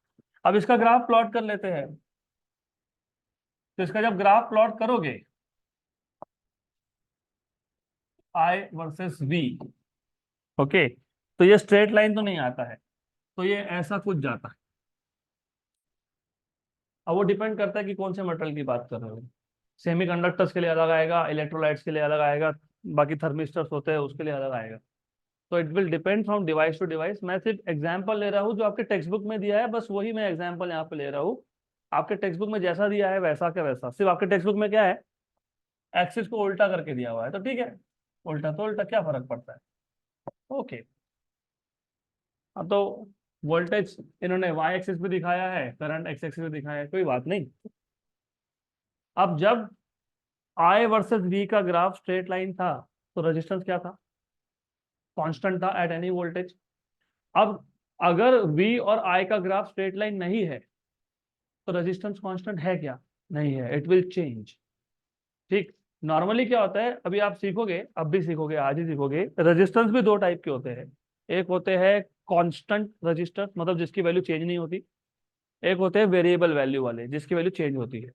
अब इसका ग्राफ प्लॉट कर लेते हैं। तो इसका जब ग्राफ प्लॉट करोगे, आई वर्सेस वी, ओके, तो ये स्ट्रेट लाइन तो नहीं आता है, तो ये ऐसा कुछ जाता है। अब वो डिपेंड करता है कि कौन से मटेरियल की बात कर रहे हो। सेमीकंडक्टर्स के लिए अलग आएगा, इलेक्ट्रोलाइट्स के लिए अलग आएगा, बाकी थर्मिस्टर्स होते हैं उसके लिए अलग आएगा। तो it will depend from device to device. मैं सिर्फ एग्जांपल ले रहा हूँ जो आपके टेक्स्ट बुक में दिया है, बस वही मैं एग्जांपल यहाँ पे ले रहा हूँ। आपके टेक्स्ट बुक में जैसा दिया है वैसा क्या वैसा, सिर्फ आपके टेक्स्ट बुक में क्या है, एक्सिस को उल्टा करके दिया हुआ है, तो ठीक है, उल्टा तो उल्टा, क्या फर्क पड़ता है। ओके, हाँ तो वोल्टेज इन्होंने वाई एक्सिस पे दिखाया है, करंट एक्स एक्सिस पे दिखाया है, कोई बात नहीं। अब जब आई वर्सेस वी का ग्राफ स्ट्रेट लाइन था तो रेजिस्टेंस क्या था, कांस्टेंट था एट एनी वोल्टेज। अब अगर वी और आई का ग्राफ स्ट्रेट लाइन नहीं है तो रेजिस्टेंस कांस्टेंट है क्या, नहीं है, इट विल चेंज। ठीक, नॉर्मली क्या होता है, अभी आप सीखोगे, अब भी सीखोगे, आज ही सीखोगे, रेजिस्टेंस भी दो टाइप के होते हैं। एक होते हैं कांस्टेंट रेजिस्टेंस, मतलब जिसकी वैल्यू चेंज नहीं होती। एक होते हैं वेरिएबल वैल्यू वाले, जिसकी वैल्यू चेंज होती है।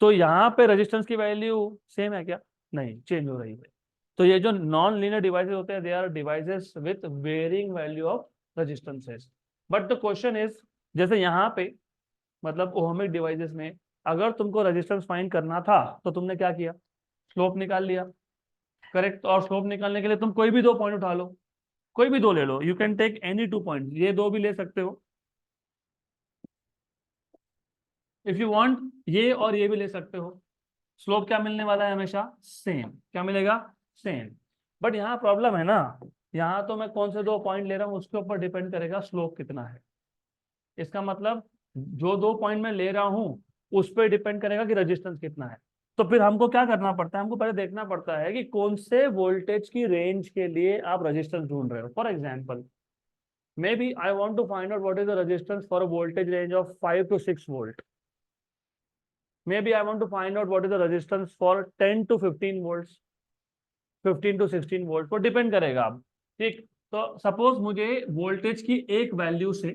तो यहाँ पे रेजिस्टेंस की वैल्यू सेम है क्या, नहीं, चेंज हो रही है। तो ये जो नॉन लीनियर डिवाइसेस होते हैं, they are devices with varying value of resistances. But the question is, जैसे यहाँ पे मतलब ओहमिक डिवाइसेस में अगर तुमको रेजिस्टेंस फाइंड करना था तो तुमने क्या किया, स्लोप निकाल लिया, करेक्ट। और स्लोप निकालने के लिए तुम कोई भी दो पॉइंट उठा लो, कोई भी दो ले लो, you can take any two point, ये दो भी ले सकते हो इफ यू वांट, ये और ये भी ले सकते हो। स्लोप क्या मिलने वाला है, हमेशा सेम। क्या मिलेगा, सेम। बट यहाँ प्रॉब्लम है ना, यहाँ तो मैं कौन से दो पॉइंट ले रहा हूँ उसके ऊपर डिपेंड करेगा स्लोप कितना है। इसका मतलब जो दो पॉइंट मैं ले रहा हूँ उस पर डिपेंड करेगा कि रेजिस्टेंस कितना है। तो फिर हमको क्या करना पड़ता है, हमको पहले देखना पड़ता है कि कौन से वोल्टेज की रेंज के लिए आप रेजिस्टेंस ढूंढ रहे हो। For example, may be I want to find out what is the resistance for a voltage range of 5 to 6 volt. Maybe I want to find out what is the resistance for 10 to 15 volts, 15 to 16 volt पर depend करेगा अब। ठीक, तो suppose मुझे voltage की एक value से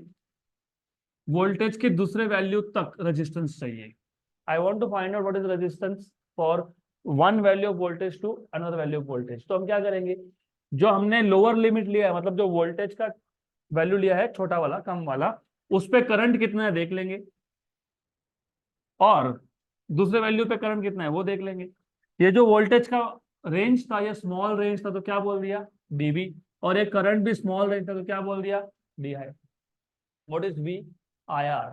voltage के दूसरे वैल्यू तक रेजिस्टेंस चाहिए। I want to find out what is resistance for one value of voltage to another value of voltage. तो हम क्या करेंगे, जो हमने लोअर लिमिट लिया है, मतलब जो वोल्टेज का वैल्यू लिया है छोटा वाला कम वाला, उस पे करंट कितना है देख लेंगे, और दूसरे वैल्यू पे करंट कितना है वो देख लेंगे। ये जो वोल्टेज का रेंज था, ये स्मॉल रेंज था तो क्या बोल दिया, डीबी, और ये करंट भी स्मॉल रेंज था तो क्या बोल दिया, d I. What is V, I R.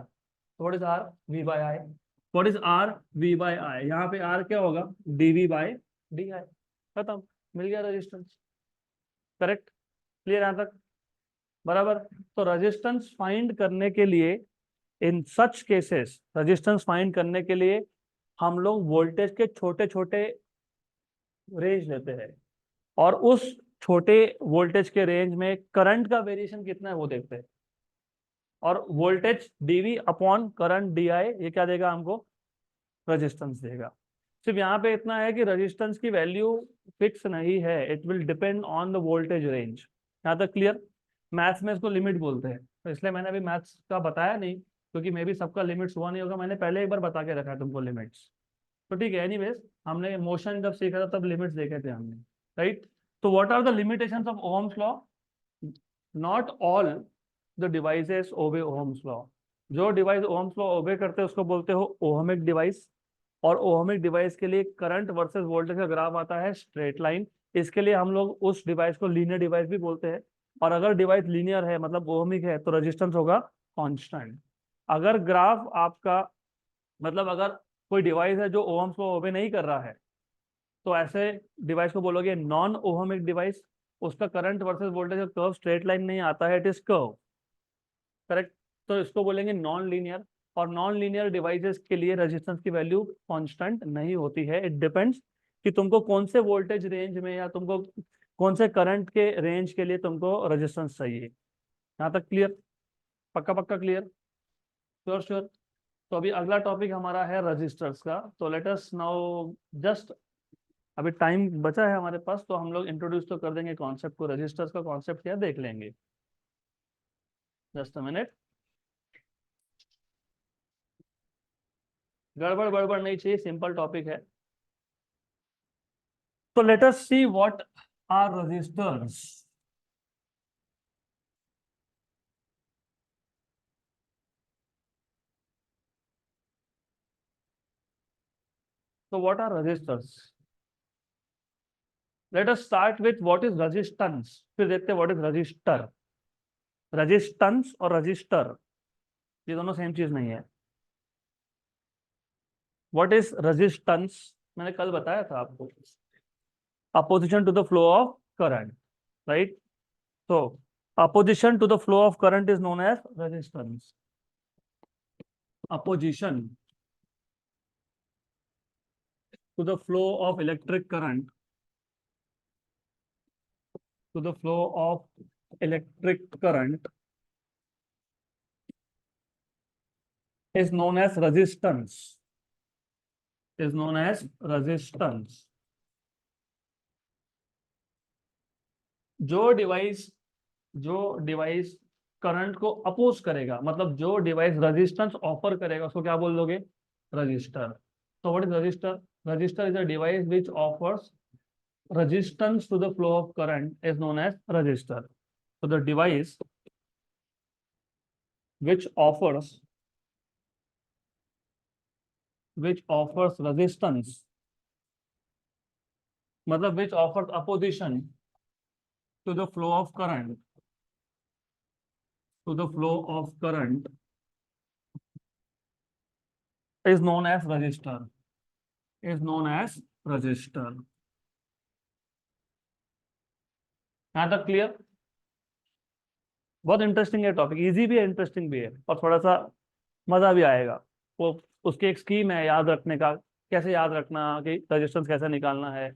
What is R, V by I. What is R, V by I. यहाँ पे आर क्या होगा, डीवी बाय डी आई। खत्म, मिल गया रेजिस्टेंस। करेक्ट, क्लियर यहाँ तक, बराबर। तो रेजिस्टेंस फाइंड करने के लिए, इन सच केसेस रेजिस्टेंस फाइंड करने के लिए हम लोग वोल्टेज के छोटे छोटे रेंज लेते हैं, और उस छोटे वोल्टेज के रेंज में करंट का वेरिएशन कितना है वो देखते हैं। और voltage DV upon current D I, ये क्या देगा हमको, रेजिस्टेंस देगा। सिर्फ यहाँ पे इतना है कि रेजिस्टेंस की वैल्यू फिक्स नहीं है, it will depend on the voltage range. यहाँ तक क्लियर। मैथ्स में इसको लिमिट बोलते हैं, तो इसलिए मैंने अभी मैथ्स का बताया नहीं, क्योंकि मे भी सबका लिमिट्स हुआ नहीं होगा, मैंने पहले एक बार बता के रखा है तुमको लिमिट्स। तो ठीक है, एनीवेज हमने मोशन जब सीखा था तब लिमिट्स देखे थे हमने, राइट। तो what are the limitations of Ohm's law. Not all the devices obey Ohm's law. जो डिवाइस ओम्स लॉ ओबे करते हैं उसको बोलते हो ओहमिक डिवाइस। और ओहमिक डिवाइस के लिए करंट वर्सेस वोल्टेज का ग्राफ आता है स्ट्रेट लाइन। इसके लिए हम लोग उस डिवाइस को लीनियर डिवाइस भी बोलते हैं। और अगर डिवाइस लीनियर है मतलब ओहमिक है तो रेजिस्टेंस होगा कांस्टेंट। अगर ग्राफ आपका, मतलब अगर कोई डिवाइस है जो ओम्स लॉ ओबे नहीं कर रहा है, तो ऐसे डिवाइस को बोलोगे नॉन ओहमिक डिवाइस। उसका करंट वर्सेस वोल्टेज का कर्व स्ट्रेट लाइन नहीं आता है, इट इज कर्व। करेक्ट, तो इसको बोलेंगे नॉन लीनियर। और नॉन लीनियर डिवाइसेस के लिए रेजिस्टेंस की वैल्यू कांस्टेंट नहीं होती है, इट डिपेंड्स कि तुमको कौन से वोल्टेज रेंज में या तुमको कौन से करंट के रेंज के लिए तुमको रेजिस्टेंस चाहिए। यहाँ तक क्लियर, पक्का पक्का क्लियर, श्योर श्योर। तो अभी अगला टॉपिक हमारा है रजिस्टर्स का। तो लेट अस नाउ जस्ट, अभी टाइम बचा है हमारे पास, तो हम लोग इंट्रोड्यूस तो कर देंगे कॉन्सेप्ट को, रजिस्टर्स का कॉन्सेप्ट क्या देख लेंगे। जस्ट अ मिनट, गड़बड़ गड़बड़ नहीं चाहिए, सिंपल टॉपिक है। तो let us see what are resistors. तो what are resistors, let us start with what is resistance, फिर देखते हैं व्हाट इज रजिस्टर। रेजिस्टेंस और रजिस्टर ये दोनों सेम चीज नहीं है। व्हाट इज रेजिस्टेंस, मैंने कल बताया था आपको, opposition to the flow of current, right. So opposition to the flow of current is known as resistance. Opposition to the flow of electric current, to the flow of electric current is known as resistance, is known as resistance. जो device current को oppose करेगा, मतलब जो device resistance offer करेगा उसको क्या बोल दोगे, रजिस्टर। तो what is register, register is a device which offers resistance to the flow of current is known as resistor. So the device which offers resistance, मतलब which offers opposition to the flow of current, to the flow of current is known as resistor, is known as resistor. यहाँ तक clear? बहुत interesting है topic, easy भी है, interesting भी है, और थोड़ा सा मजा भी आएगा। वो उसकी एक स्कीम है याद रखने का, कैसे याद रखना कि रेजिस्टेंस कैसे निकालना है।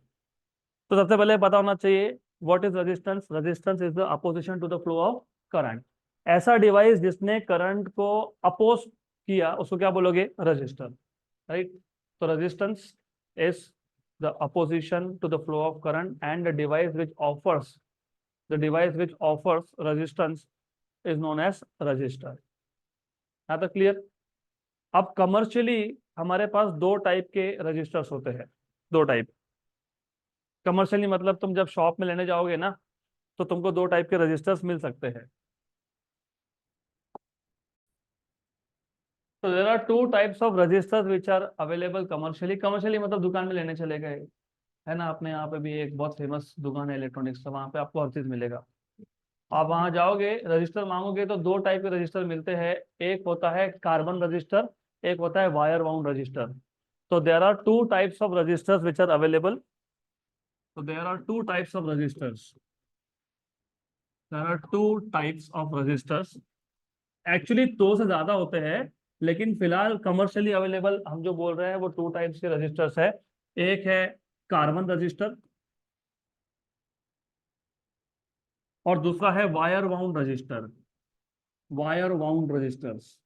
तो सबसे पहले पता होना चाहिए what is resistance. Resistance is the opposition to the flow of current. ऐसा डिवाइस जिसने करंट को अपोज किया उसको क्या बोलोगे? Resistor, right? तो resistance is the opposition to the flow of current and the device which offers resistance is known as resistor. यहाँ तक क्लियर? अब कमर्शियली हमारे पास दो टाइप के रजिस्टर्स होते हैं, दो टाइप। कमर्शियली मतलब तुम जब शॉप में लेने जाओगे ना, तो तुमको दो टाइप के रजिस्टर्स मिल सकते हैं। तो there are two types of resistors which are available commercially. Commercially मतलब दुकान में लेने चले गए, है ना, अपने यहाँ पे भी एक बहुत फेमस दुकान है इलेक्ट्रॉनिक्स का, वहाँ पे आपको हर चीज मिलेगा। आप वहां जाओगे, रजिस्टर मांगोगे तो दो टाइप के रजिस्टर मिलते हैं। एक होता है कार्बन रजिस्टर, एक होता है वायर वाउंड रजिस्टर। तो there are two types of resistors which are available. So there are two types of resistors. There are two types of resistors. Actually दो से ज्यादा होते हैं, लेकिन फिलहाल कमर्शियली अवेलेबल हम जो बोल रहे हैं वो टू टाइप्स के रजिस्टर्स है। एक है कार्बन रजिस्टर और दूसरा है wire wound resistor. Wire wound resistors.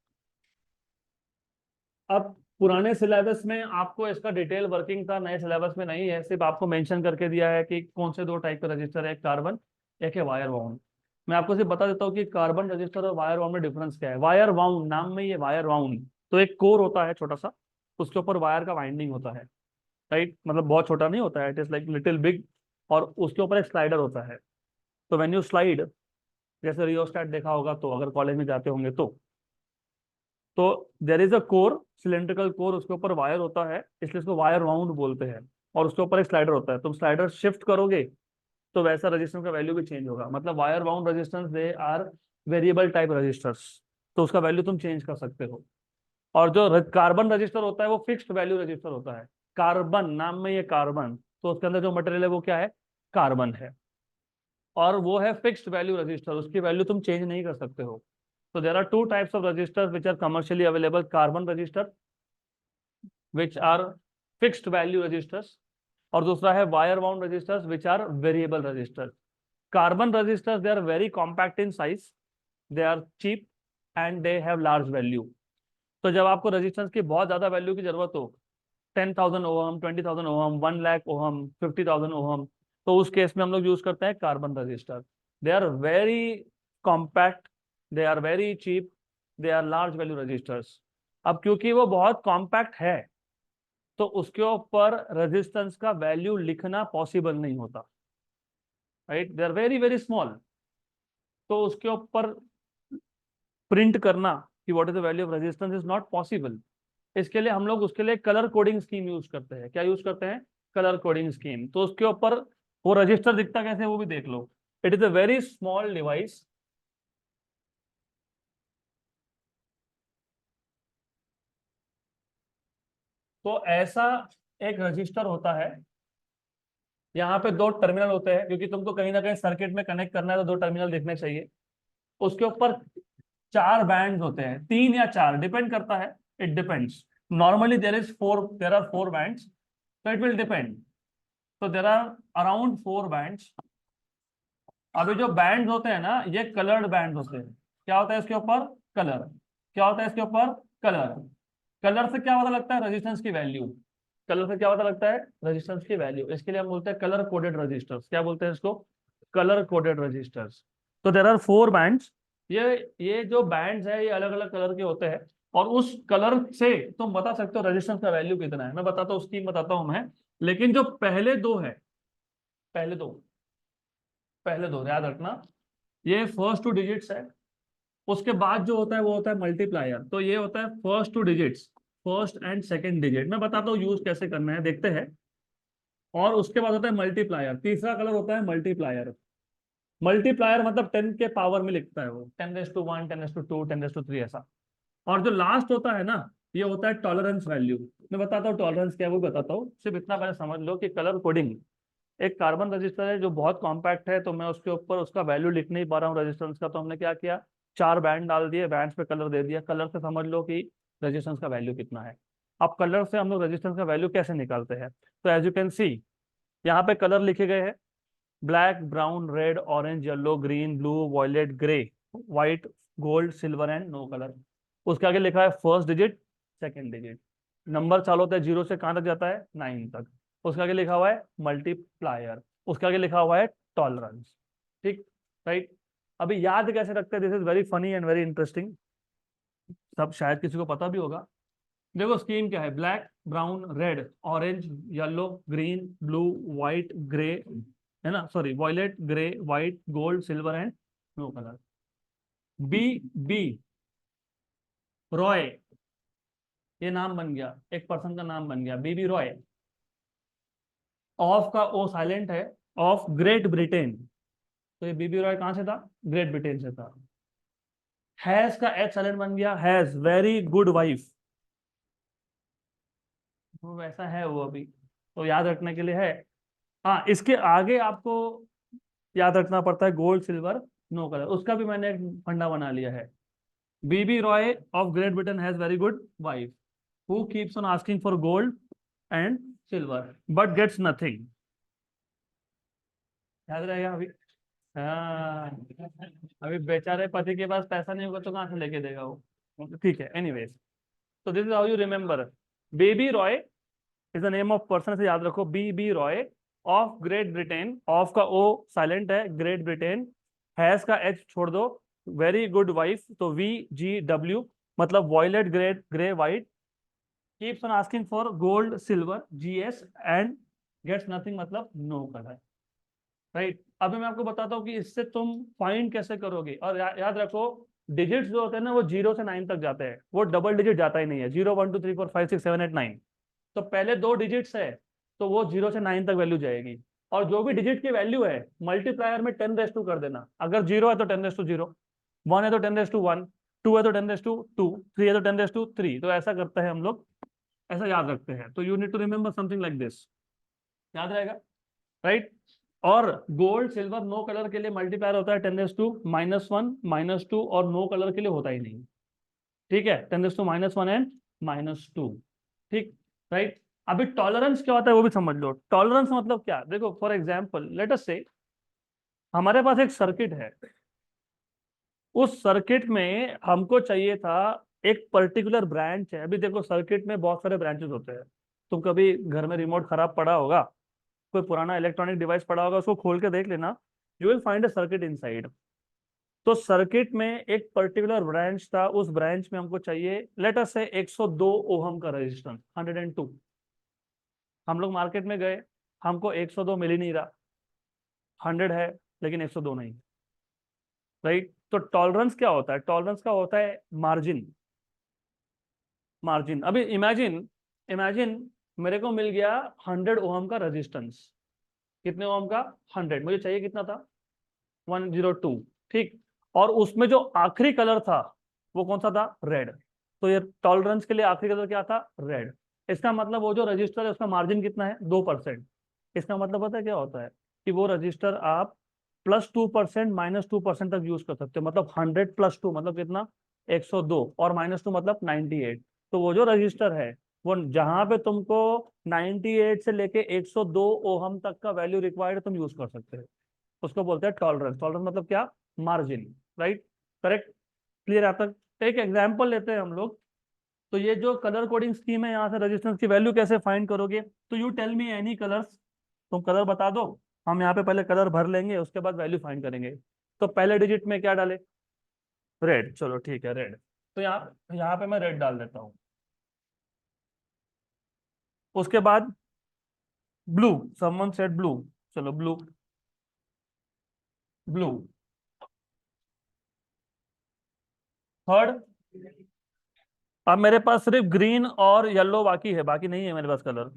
अब पुराने सिलेबस में आपको इसका डिटेल वर्किंग था, नए सिलेबस में नहीं है, सिर्फ आपको मेंशन करके दिया है कि कौन से दो टाइप के रजिस्टर है, कार्बन, एक है वायर वाउंड। मैं आपको सिर्फ बता देता हूँ कि कार्बन रजिस्टर और वायर वाउंड में डिफरेंस क्या है। वायर वाउंड नाम में ये वायर वाउंड, तो एक कोर होता है छोटा सा, उसके ऊपर वायर का वाइंडिंग होता है, राइट? मतलब बहुत छोटा नहीं होता है, it is like little big. और उसके ऊपर एक स्लाइडर होता है। तो व्हेन यू स्लाइड, जैसे रियोस्टेट देखा होगा तो, अगर कॉलेज में जाते होंगे तो there is a core, cylindrical core, उसके ऊपर वायर होता है, इसलिए इसको वायर वाउंड बोलते हैं। और उसके ऊपर एक स्लाइडर होता है, तुम स्लाइडर शिफ्ट करोगे तो वैसा रजिस्टेंस का वैल्यू भी चेंज होगा। मतलब wire bound resistance they are variable type resistors, तो उसका वैल्यू तुम चेंज कर सकते हो। और जो कार्बन रजिस्टर होता है वो फिक्स्ड वैल्यू रजिस्टर होता है। कार्बन नाम में ये कार्बन, तो उसके अंदर जो मटेरियल है वो क्या है? कार्बन है। और वो है फिक्स्ड वैल्यू रजिस्टर, उसकी वैल्यू तुम चेंज नहीं कर सकते हो। तो there are two types of resistors which are commercially available, carbon resistor which are fixed value resistors, और दूसरा है wire bound resistors which are variable resistors. Carbon resistors, they are very compact in size, they are cheap and they have large value. तो जब आपको resistance की बहुत ज्यादा value की जरूरत हो, 10,000 ohm, 20,000 ohm, 1 lakh ohm, 50,000 ohm, तो उस केस में हम लोग यूज करते हैं carbon resistor. They are very compact, they are very cheap, they are large value resistors. अब क्योंकि वो बहुत कॉम्पैक्ट है, तो उसके ऊपर रेजिस्टेंस का वैल्यू लिखना पॉसिबल नहीं होता, right? They are very very small, तो उसके ऊपर प्रिंट करना कि what is the value of resistance is not possible. इसके लिए हम लोग उसके लिए कलर कोडिंग स्कीम यूज करते हैं। क्या यूज करते हैं? Colour coding scheme. तो उसके ऊपर वो रजिस्टर दिखता कैसे वो भी देख लो। It is a very small device, तो ऐसा एक रजिस्टर होता है। यहाँ पे दो टर्मिनल होते हैं, क्योंकि तुमको कहीं ना कहीं सर्किट में कनेक्ट करना है तो दो टर्मिनल दिखने चाहिए। उसके ऊपर चार बैंड होते हैं, तीन या चार, डिपेंड करता है, it depends. Normally there are four bands, तो इट विल डिपेंड। तो there are around four bands. अभी जो बैंड्स होते हैं ना, ये कलर्ड बैंड्स होते हैं। क्या होता है इसके ऊपर? कलर। क्या होता है इसके ऊपर? कलर। कलर से क्या पता लगता है? रेजिस्टेंस की वैल्यू। कलर से क्या पता लगता है? रेजिस्टेंस की वैल्यू। इसके लिए हम बोलते हैं कलर कोडेड रजिस्टर्स। क्या बोलते हैं इसको? Colour coded resistors. तो देर आर फोर बैंड्स। ये जो बैंड्स है ये अलग अलग कलर के होते हैं, और उस कलर से तुम बता सकते हो रेजिस्टेंस का वैल्यू कितना है। मैं बताता हूँ, स्कीम बताता हूँ मैं। लेकिन जो पहले दो है, पहले दो पहले दो याद रखना, ये फर्स्ट टू डिजिट्स है। उसके बाद जो होता है वो होता है मल्टीप्लायर। तो ये होता है first two digits, first and second digit. मैं बताता हूँ यूज कैसे करना है, देखते हैं। और उसके बाद होता है मल्टीप्लायर, तीसरा कलर होता है मल्टीप्लायर। मल्टीप्लायर मतलब 10 के पावर में लिखता है वो, 10⁻1, 10⁻2, 10⁻3 ऐसा। और जो लास्ट होता है ना, ये होता है टॉलरेंस वैल्यू। मैं बताता हूँ टॉलरेंस क्या है, वो बताता हूँ। सिर्फ इतना पहले समझ लो कि कलर कोडिंग एक कार्बन रजिस्टर है जो बहुत कॉम्पैक्ट है, तो मैं उसके ऊपर उसका वैल्यू लिख नहीं पा रहा हूँ रेजिस्टेंस का, तो हमने क्या किया, 4 बैंड डाल दिए, बैंड्स पे कलर दे दिया, कलर से समझ लो कि रेजिस्टेंस का वैल्यू कितना है। अब कलर से हम लोग रेजिस्टेंस का वैल्यू कैसे निकालते हैं, तो एज यू कैन सी यहाँ पे कलर लिखे गए हैं, black, brown, red, orange, yellow, green, blue, violet, grey, white, gold, silver and no colour. उसके आगे लिखा है first digit, second digit, number चालू होता है 0 से कहाँ तक जाता है, 9 तक। उसके आगे लिखा हुआ है मल्टीप्लायर, उसके आगे लिखा हुआ है टॉलरेंस। ठीक, राइट। अभी याद कैसे रखते हैं, this is very funny and very interesting, सब शायद किसी को पता भी होगा। देखो स्कीम क्या है, black, brown, red, orange, yellow, green, blue, white, grey, है ना, sorry, violet, grey, white, gold, silver and no colour. B, B Roy, ये नाम बन गया, एक पर्सन का नाम बन गया, बीबी रॉय। ऑफ का ओ साइलेंट है, ऑफ ग्रेट ब्रिटेन, तो ये बीबी रॉय कहां से था, ग्रेट ब्रिटेन से था। हैज का एच साइलेंट बन गया, हैज वेरी गुड वाइफ, वो वैसा है वो अभी, तो याद रखने के लिए है। हाँ, इसके आगे आपको याद रखना पड़ता है गोल्ड, सिल्वर, नो कलर, उसका भी मैंने एक फंडा बना लिया है। BB Roy of great Britain has very good wife who keeps on asking for gold and silver but gets nothing. याद रहेगा अभी। हाँ, अभी बेचारे पति के पास पैसा नहीं होगा तो कहाँ से लेके देगा वो, ठीक है, एनीवेज। तो this is how you remember, baby Roy is the name of person, से याद रखो, B B Roy of great Britain, of का ओ साइलेंट है, ग्रेट ब्रिटेन, हैज का एच छोड़ दो, वेरी गुड वाइफ, तो वी जी डब्ल्यू, मतलब violet, great, grey, white, keeps on asking for gold, silver, G S, and gets nothing, मतलब no colour, right. अभी मैं आपको बताता हूँ कि इससे तुम फाइंड कैसे करोगे, और याद रखो डिजिट्स जो होते हैं ना वो 0 से 9 तक जाते हैं, वो डबल डिजिट जाता ही नहीं है, 0 1 2 3 4 5 6 7 8 9, तो पहले 2 डिजिट्स है, तो वो 0 से 9 तक वैल्यू जाएगी। और जो भी डिजिट की वैल्यू है मल्टीप्लायर में 10 रेस टू कर देना, अगर 0 है तो 10 रेस टू 0, 1 है तो 10 रेस टू 1, 2 है तो 10 रेस टू 2, 3 है तो 10 रेस टू 3, तो ऐसा करते हैं हम लोग, ऐसा याद रखते हैं। तो you need to remember something like this, याद रहेगा, राइट। और गोल्ड, सिल्वर, नो कलर के लिए मल्टीप्लायर होता है 10 रेस टू -1, -2, और नो कलर के लिए होता ही नहीं, ठीक है, 10 रेस टू -1 एंड -2, ठीक, राइट। अभी टॉलरेंस क्या होता है वो भी समझ लो, टॉलरेंस मतलब क्या, देखो फॉर एग्जांपल लेट अस से हमारे पास एक सर्किट है, उस सर्किट में हमको चाहिए था एक पर्टिकुलर ब्रांच है। अभी देखो सर्किट में बहुत सारे ब्रांचेस होते हैं, तुम कभी घर में रिमोट खराब पड़ा होगा, कोई पुराना इलेक्ट्रॉनिक डिवाइस पड़ा होगा, उसको खोल के देख लेना, you will find a circuit inside. तो सर्किट में एक पर्टिकुलर ब्रांच था, उस ब्रांच में हमको चाहिए लेट अस से 102 ओहम का रेजिस्टेंस, 102। हम लोग मार्केट में गए, हमको 102 मिल ही नहीं रहा, 100 है लेकिन 102 नहीं, राइट। तो टॉलरेंस क्या होता है, टॉलरेंस का होता है मार्जिन, मार्जिन। अभी इमेजिन, इमेजिन मेरे को मिल गया 100 ओहम का रेजिस्टेंस, कितने ओहम का, 100, मुझे चाहिए कितना था, 102, ठीक। और उसमें जो आखिरी कलर था वो कौन सा था, रेड, तो ये टॉलरेंस के लिए आखिरी कलर क्या था, रेड। इसका मतलब वो जो रजिस्टर है उसका मार्जिन कितना है, 2%। इसका मतलब पता है क्या होता है, कि वो रजिस्टर आप +2% -2% तक यूज कर सकते हो, मतलब 100 + 2 मतलब कितना, 102, और -2 मतलब 98। तो वो जो रजिस्टर है वो जहां पे तुमको 98 से लेके 102 ओहम तक का वैल्यू रिक्वायर्ड तुम यूज कर सकते हो, उसको बोलते हैं टॉलरेंस। टॉलरेंस मतलब क्या, मार्जिन, राइट, करेक्ट, क्लियर। आप तक एक एग्जांपल लेते हैं हम लोग, तो ये जो कलर कोडिंग स्कीम है, यहाँ से रेजिस्टेंस की वैल्यू कैसे फाइंड करोगे, तो you tell me any colours, तुम कलर बता दो, हम यहाँ पे पहले कलर भर लेंगे उसके बाद वैल्यू फाइंड करेंगे। तो पहले डिजिट में क्या डाले, रेड, चलो ठीक है रेड, तो यहाँ पे मैं रेड डाल देता हूँ। उसके बाद ब्लू, समवन सेड ब्लू, चलो ब्लू, ब्लू, थर्ड। अब मेरे पास सिर्फ ग्रीन और येलो बाकी है, बाकी नहीं है मेरे पास कलर,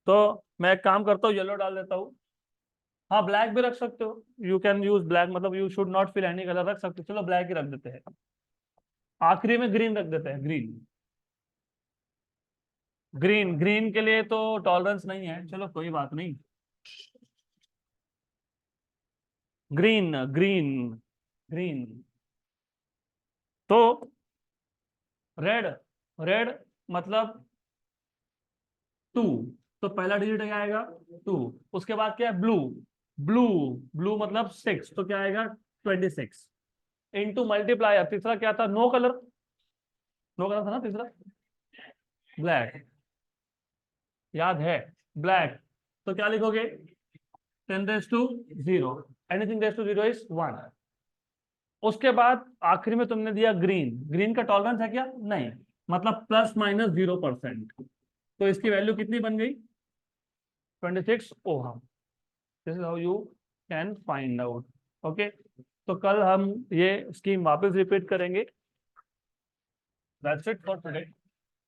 तो मैं एक काम करता हूँ येलो डाल देता हूँ। हाँ, ब्लैक भी रख सकते हो, यू कैन यूज ब्लैक, मतलब you should not feel any colour, रख सकते हो, चलो ब्लैक ही रख देते हैं। आखिरी में ग्रीन रख देते हैं, ग्रीन, ग्रीन, ग्रीन के लिए तो टॉलरेंस नहीं है, चलो कोई बात नहीं, ग्रीन ग्रीन ग्रीन। तो रेड, रेड मतलब 2, तो पहला डिजिट क्या आएगा 2। उसके बाद क्या है ब्लू, ब्लू ब्लू मतलब 6, तो क्या आएगा 26 इंटू मल्टीप्लायर। तीसरा क्या था, नो कलर, नो कलर था ना तीसरा, ब्लैक, याद है ब्लैक। तो क्या लिखोगे 10⁻�0, एनीथिंग रेस टू 0 इज 1। उसके बाद आखिरी में तुमने दिया ग्रीन, ग्रीन का टॉलरेंस है क्या, नहीं, मतलब ±0%। तो इसकी वैल्यू कितनी बन गई 26 ohm. This is how you can find out. Okay, तो कल हम ये स्कीम वापस रिपीट करेंगे। That's it for today.